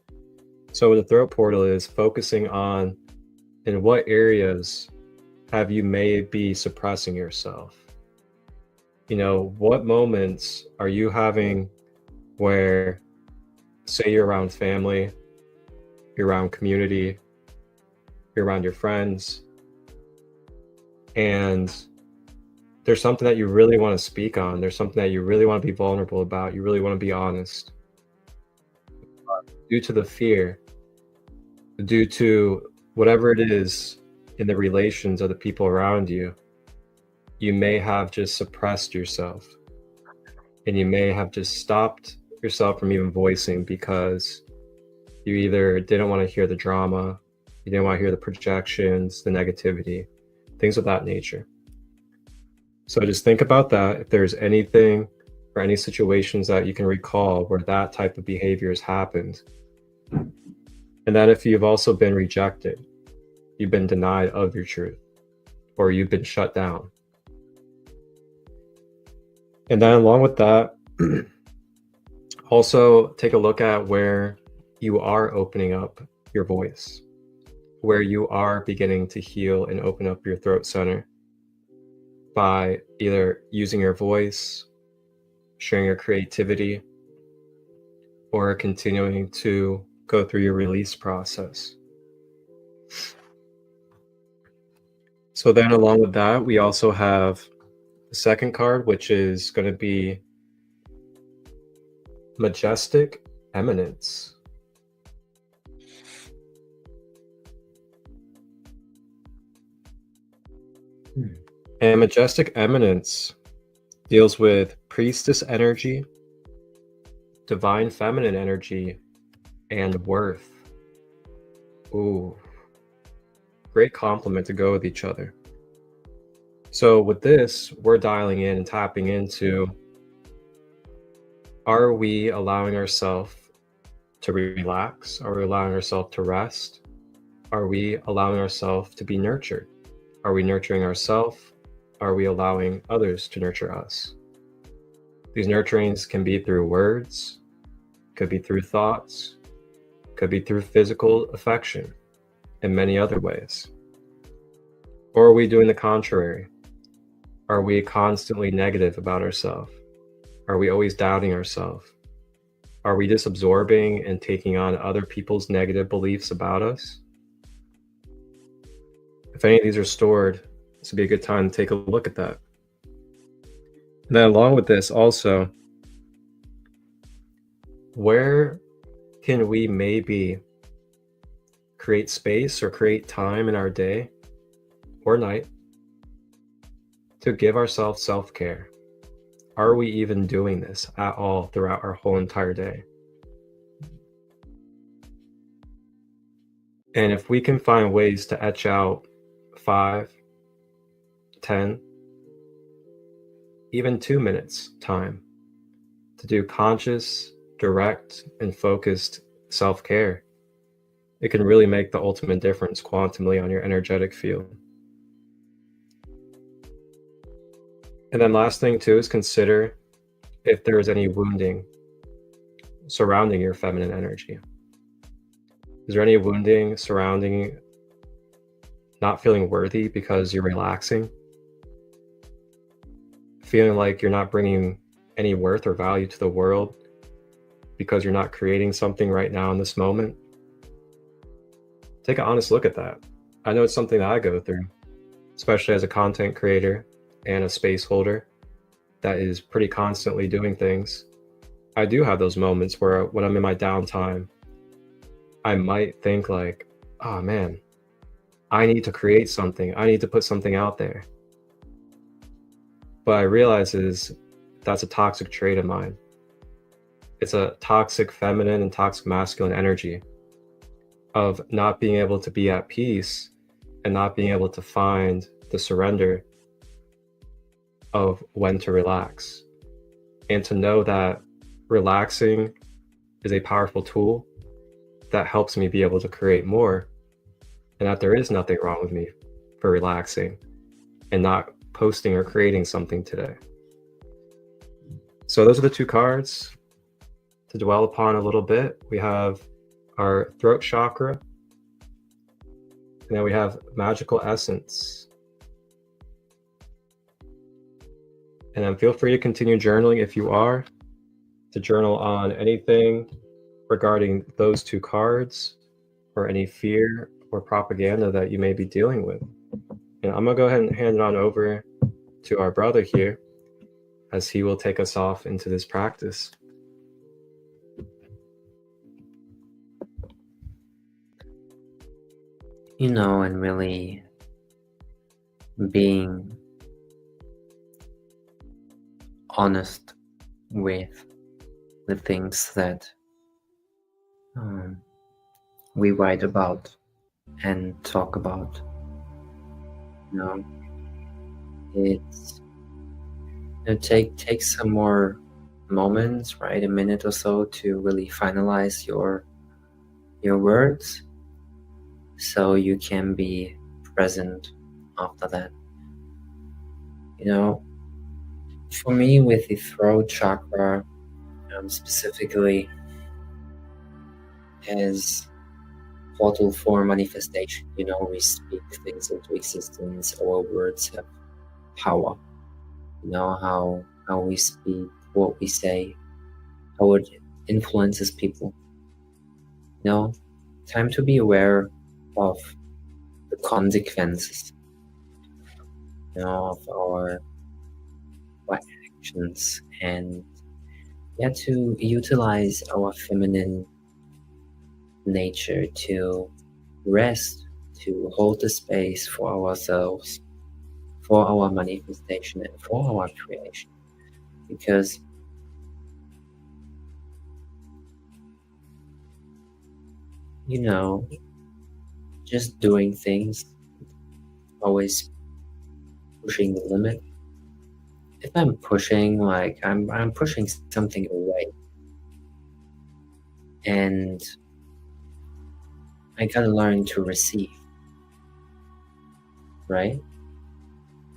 So the throat portal is focusing on in what areas have you maybe suppressing yourself. You know, what moments are you having where, say you're around family, you're around community, you're around your friends, and there's something that you really want to speak on, there's something that you really want to be vulnerable about, you really want to be honest. Due to the fear, due to whatever it is in the relations of the people around you, you may have just suppressed yourself, and you may have just stopped yourself from even voicing because you either didn't want to hear the drama, you didn't want to hear the projections, the negativity, things of that nature. So just think about that. If there's anything or any situations that you can recall where that type of behavior has happened. And then if you've also been rejected, you've been denied of your truth, or you've been shut down. And then along with that, also take a look at where you are opening up your voice, where you are beginning to heal and open up your throat center by either using your voice, sharing your creativity, or continuing to go through your release process. So then along with that, we also have the second card, which is going to be Majestic Eminence. And Majestic Eminence deals with priestess energy, divine feminine energy, and worth. Ooh, great compliment to go with each other. So with this, we're dialing in and tapping into, are we allowing ourselves to relax? Are we allowing ourselves to rest? Are we allowing ourselves to be nurtured? Are we nurturing ourselves? Are we allowing others to nurture us? These nurturings can be through words, could be through thoughts, could be through physical affection, and many other ways. Or are we doing the contrary? Are we constantly negative about ourselves? Are we always doubting ourselves? Are we just absorbing and taking on other people's negative beliefs about us? If any of these are stored, this would be a good time to take a look at that. And then along with this also, where can we maybe create space or create time in our day or night to give ourselves self-care? Are we even doing this at all throughout our whole entire day? And if we can find ways to etch out 5, 10, even 2 minutes time to do conscious, direct, and focused self-care, it can really make the ultimate difference quantumly on your energetic field. And then last thing too is consider if there is any wounding surrounding your feminine energy. Is there any wounding surrounding not feeling worthy because you're relaxing? Feeling like you're not bringing any worth or value to the world because you're not creating something right now in this moment? Take an honest look at that. I know it's something that I go through, especially as a content creator and a space holder that is pretty constantly doing things. I do have those moments where when I'm in my downtime, I might think like, oh man, I need to create something. I need to put something out there. But I realize that's a toxic trait of mine. It's a toxic feminine and toxic masculine energy of not being able to be at peace and not being able to find the surrender of when to relax, and to know that relaxing is a powerful tool that helps me be able to create more, and that there is nothing wrong with me for relaxing and not posting or creating something today. So those are the two cards to dwell upon a little bit. We have our throat chakra, and then we have magical essence. And then feel free to continue journaling if you are, to journal on anything regarding those two cards or any fear or propaganda that you may be dealing with. And I'm gonna go ahead and hand it on over to our brother here as he will take us off into this practice. You know, and really being honest with the things that we write about and talk about. You know, it's take some more moments, right? A minute or so to really finalize your words, so you can be present after that. You know, for me, with the throat chakra, specifically as portal for manifestation. You know, we speak things into existence. Our words have power. You know, how we speak, what we say, how it influences people. You know, time to be aware of the consequences, you know, of our actions, and to utilize our feminine nature to rest, to hold the space for ourselves, for our manifestation and for our creation. Because you know, just doing things, always pushing the limit. If I'm pushing, like I'm pushing something away, and I gotta learn to receive, right?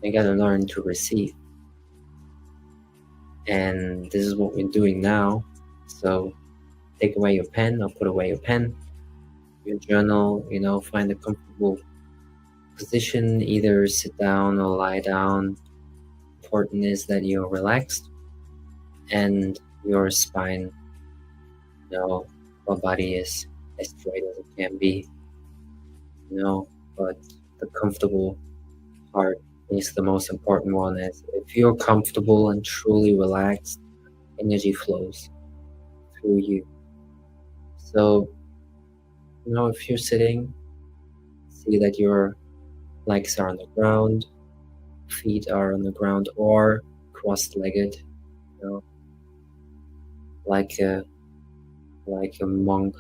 I gotta learn to receive, and this is what we're doing now. So take away your pen, or put away your pen, your journal. You know, find a comfortable position, either sit down or lie down. Important is that you're relaxed and your spine, you know, our body is as straight as it can be, you know, but the comfortable part is the most important one. As if you're comfortable and truly relaxed, energy flows through you. So, you know, if you're sitting, see that your legs are on the ground, feet are on the ground, or cross-legged, you know, like a monk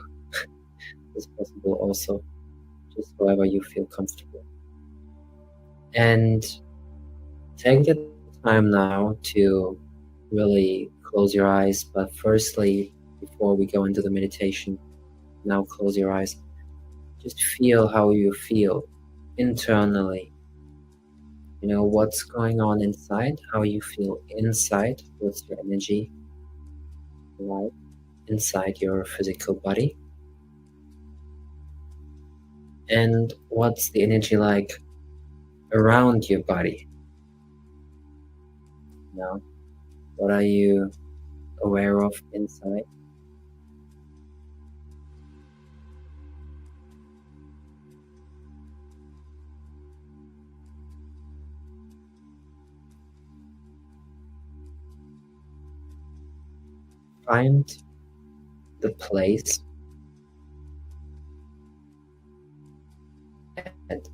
is possible also. just wherever you feel comfortable. And take the time now to really close your eyes. But firstly, before we go into the meditation, now close your eyes. Just feel how you feel internally. You know, what's going on inside, how you feel inside, what's your energy like inside your physical body, and what's the energy like around your body. Now, what are you aware of inside? Find the place and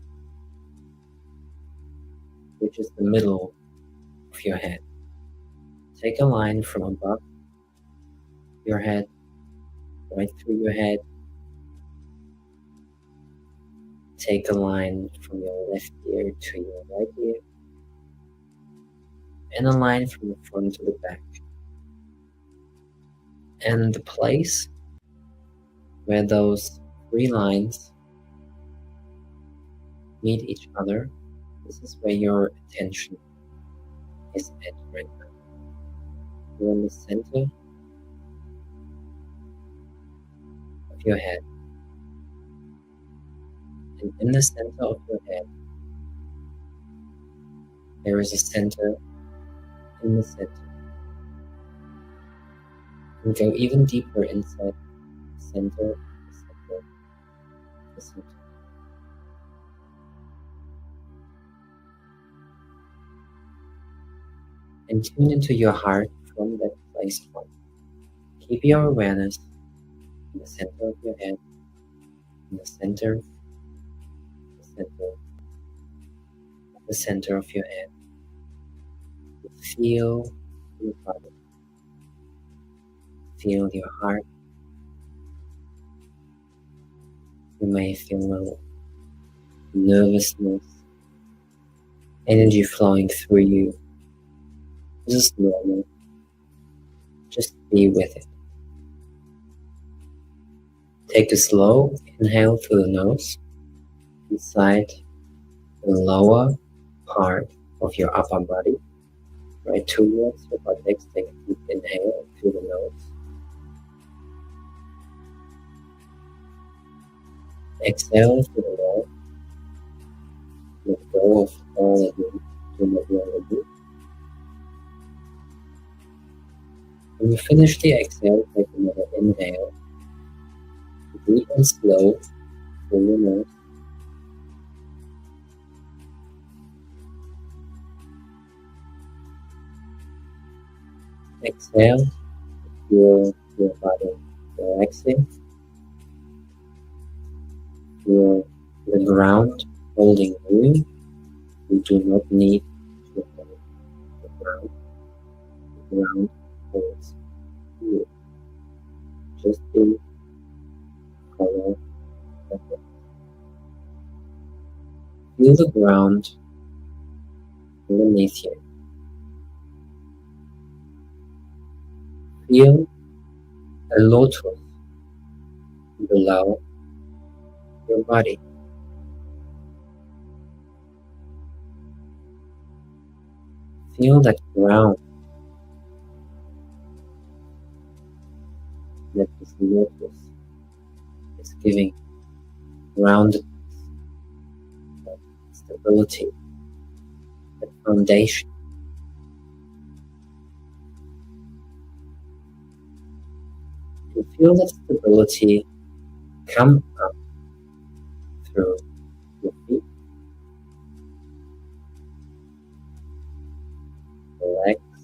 which is the middle of your head. Take a line from above your head, right through your head. Take a line from your left ear to your right ear, and a line from the front to the back. And the place where those three lines meet each other, this is where your attention is at right now. You're in the center of your head. And in the center of your head, there is a center in the center. And go even deeper inside the center, the center, the center. And tune into your heart from that place point. Keep your awareness in the center of your head, in the center, the center of your head. Feel your body. Feel your heart. You may feel no nervousness, energy flowing through you. This is normal. Just be with it. Take a slow inhale through the nose inside the lower part of your upper body, right towards your buttocks. Take a deep inhale through the nose. Exhale through the mouth. Let go of all that you do not want to do. When you finish the exhale, take another inhale. Deep and slow through your nose. Exhale, feel your body relaxing. Feel the ground holding you. You do not need to hold the ground. The ground holds you. Just be color of it. Feel the ground underneath you. Feel a lotus below your body. Feel that ground that this lotus is giving groundedness, that stability, that foundation. And feel that stability come up through your feet, the legs,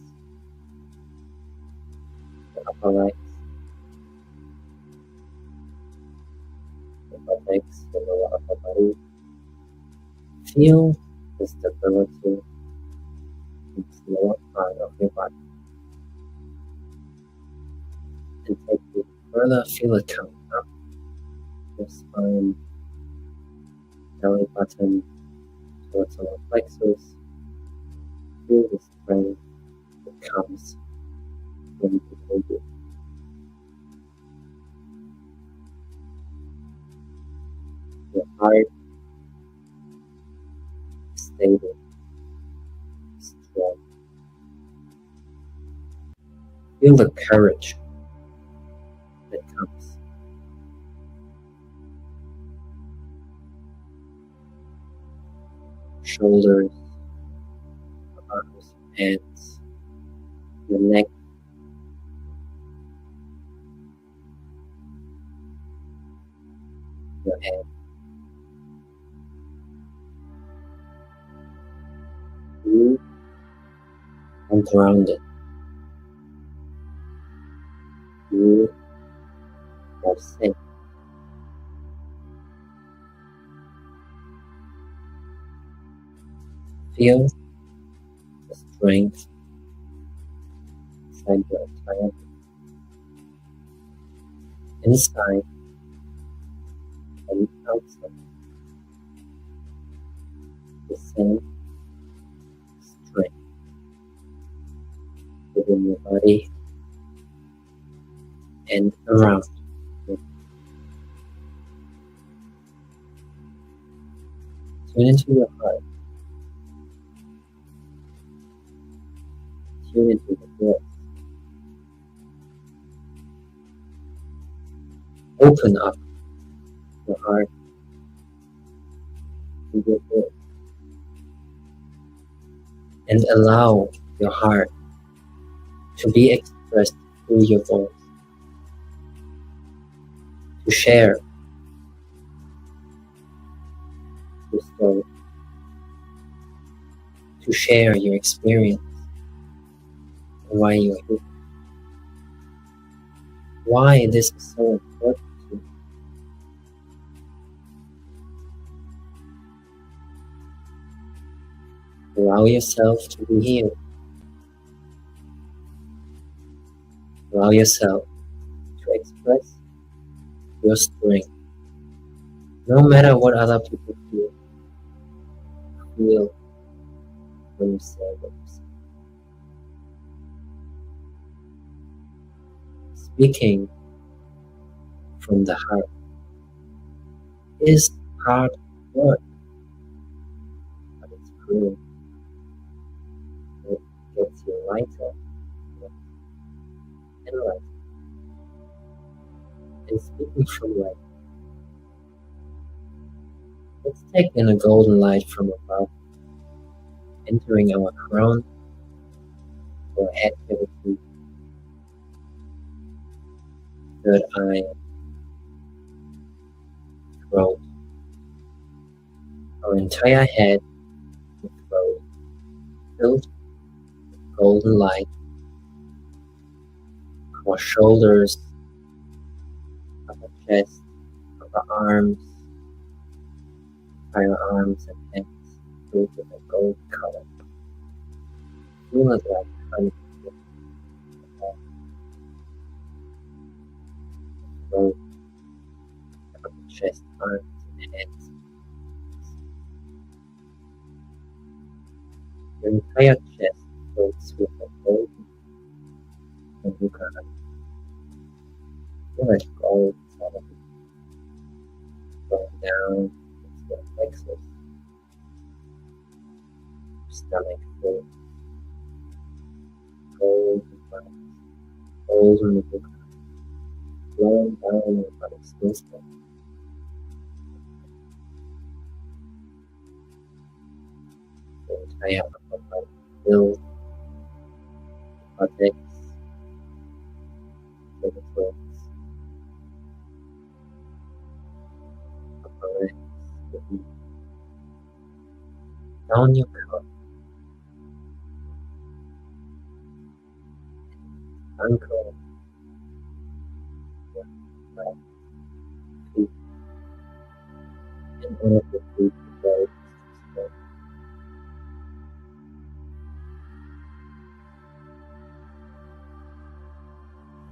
the upper legs, the buttocks, the lower upper body. Feel the stability in this lower part of your body. And take it further, feel it come up your spine, belly button towards our plexus. Feel the strength that comes from the behavior. Your heart is stable, strong. Feel the courage that comes. Shoulders, arms, hands, your neck, your head. You are grounded. You are safe. Feel the strength inside your entire body. Inside and outside. The same strength within your body and around you. Tune into your heart. Tune into the voice. Open up your heart to your voice and allow your heart to be expressed through your voice, to share your story, to share your experience and why you're here, why this is so important to you. Allow yourself to be here. Allow yourself to express your strength. No matter what other people feel when you say what you say. Speaking from the heart is hard work, but it's true. It gets you lighter and lighter. And speaking from light, let's take in a golden light from above, entering our crown, our head cavity, third eye, throat, our entire head and throat filled with golden light, our shoulders, upper chest, upper arms, entire arms and hands filled with a gold color. Feel it like honey. Throat, upper chest, arms and hands. Your entire chest floats with a golden manuka honey. Feel like gold inside of you, going down into your plexus, stomach full, golden vibes, golden manuka honey, flowing down your body smoothly. The entire upper body filled with buttocks, genitals, upper legs, the feet, down your calf, ankle, your back, feet, and all of your feet very straight.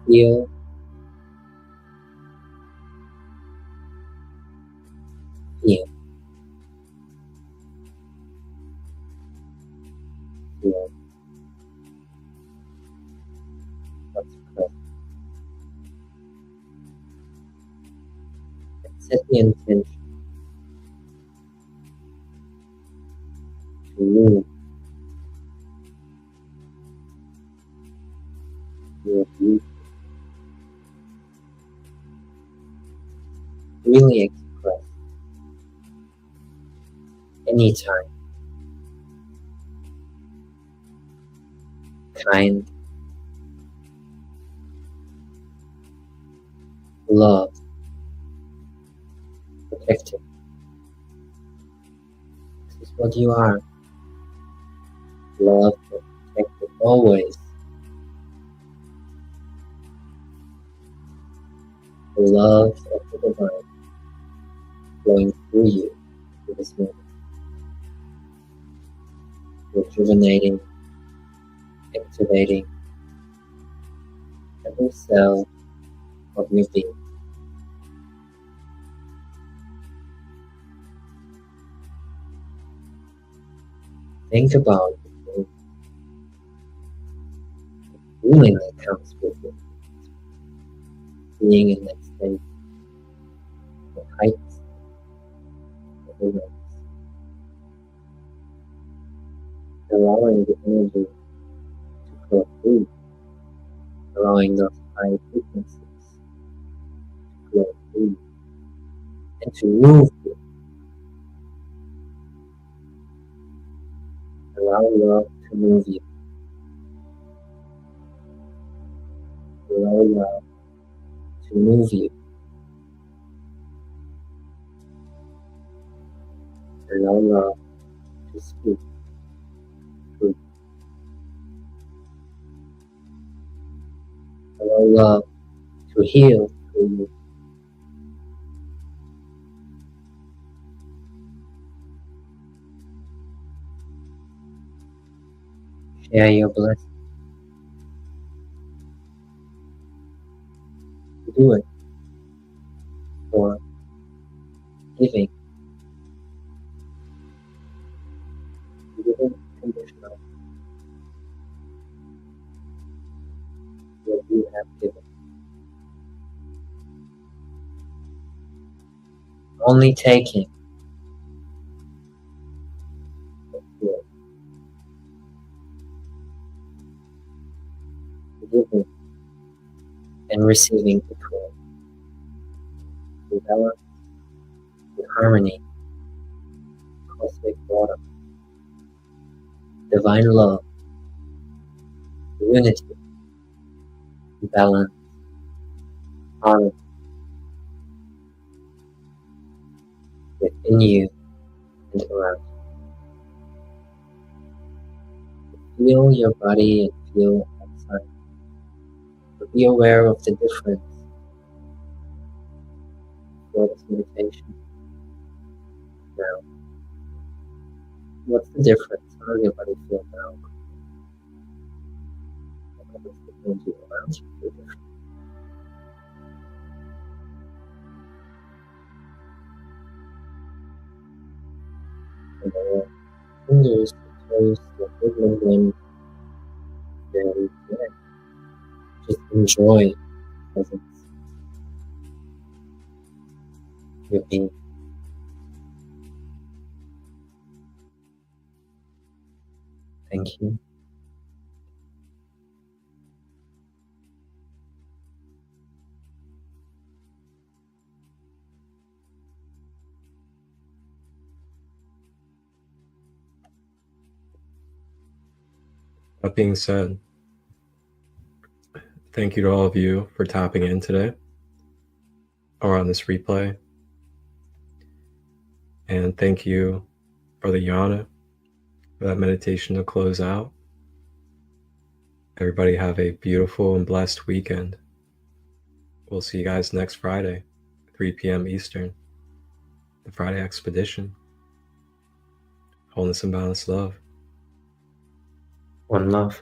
Feel feel what's present. And set the intention to move your beauty. Really express anytime kind, love, protective. This is what you are. Love and protective always. The love of the divine flowing through you to this moment. Rejuvenating, activating every cell of your being. Think about the feeling that comes with it, being in that state, the heights, the awareness, allowing the energy to flow through, allowing those high frequencies to flow through and to move you. Allow love to move you. Allow love to move you. Allow love to speak through. Allow love to heal through you. Share your blessing. Do it for giving. Giving conditional. What you have given. Only taking. But good. Giving and receiving equally. Develop the harmony, cosmic water, divine love, unity, balance, harmony within you and around you. Feel your body and feel outside. But be aware of the difference for this meditation. Now, what's the difference? How does your body feel now? How does the energy around you feel different? And the fingers, the toes, the movement when very good. Just enjoy presence. Your being. Thank you. That being said, thank you to all of you for tapping in today or on this replay. And thank you, Brother Jarne, for that meditation to close out. Everybody have a beautiful and blessed weekend. We'll see you guys next Friday, 3 p.m. Eastern, the Friday Expedition. Wholeness and balanced love. One love.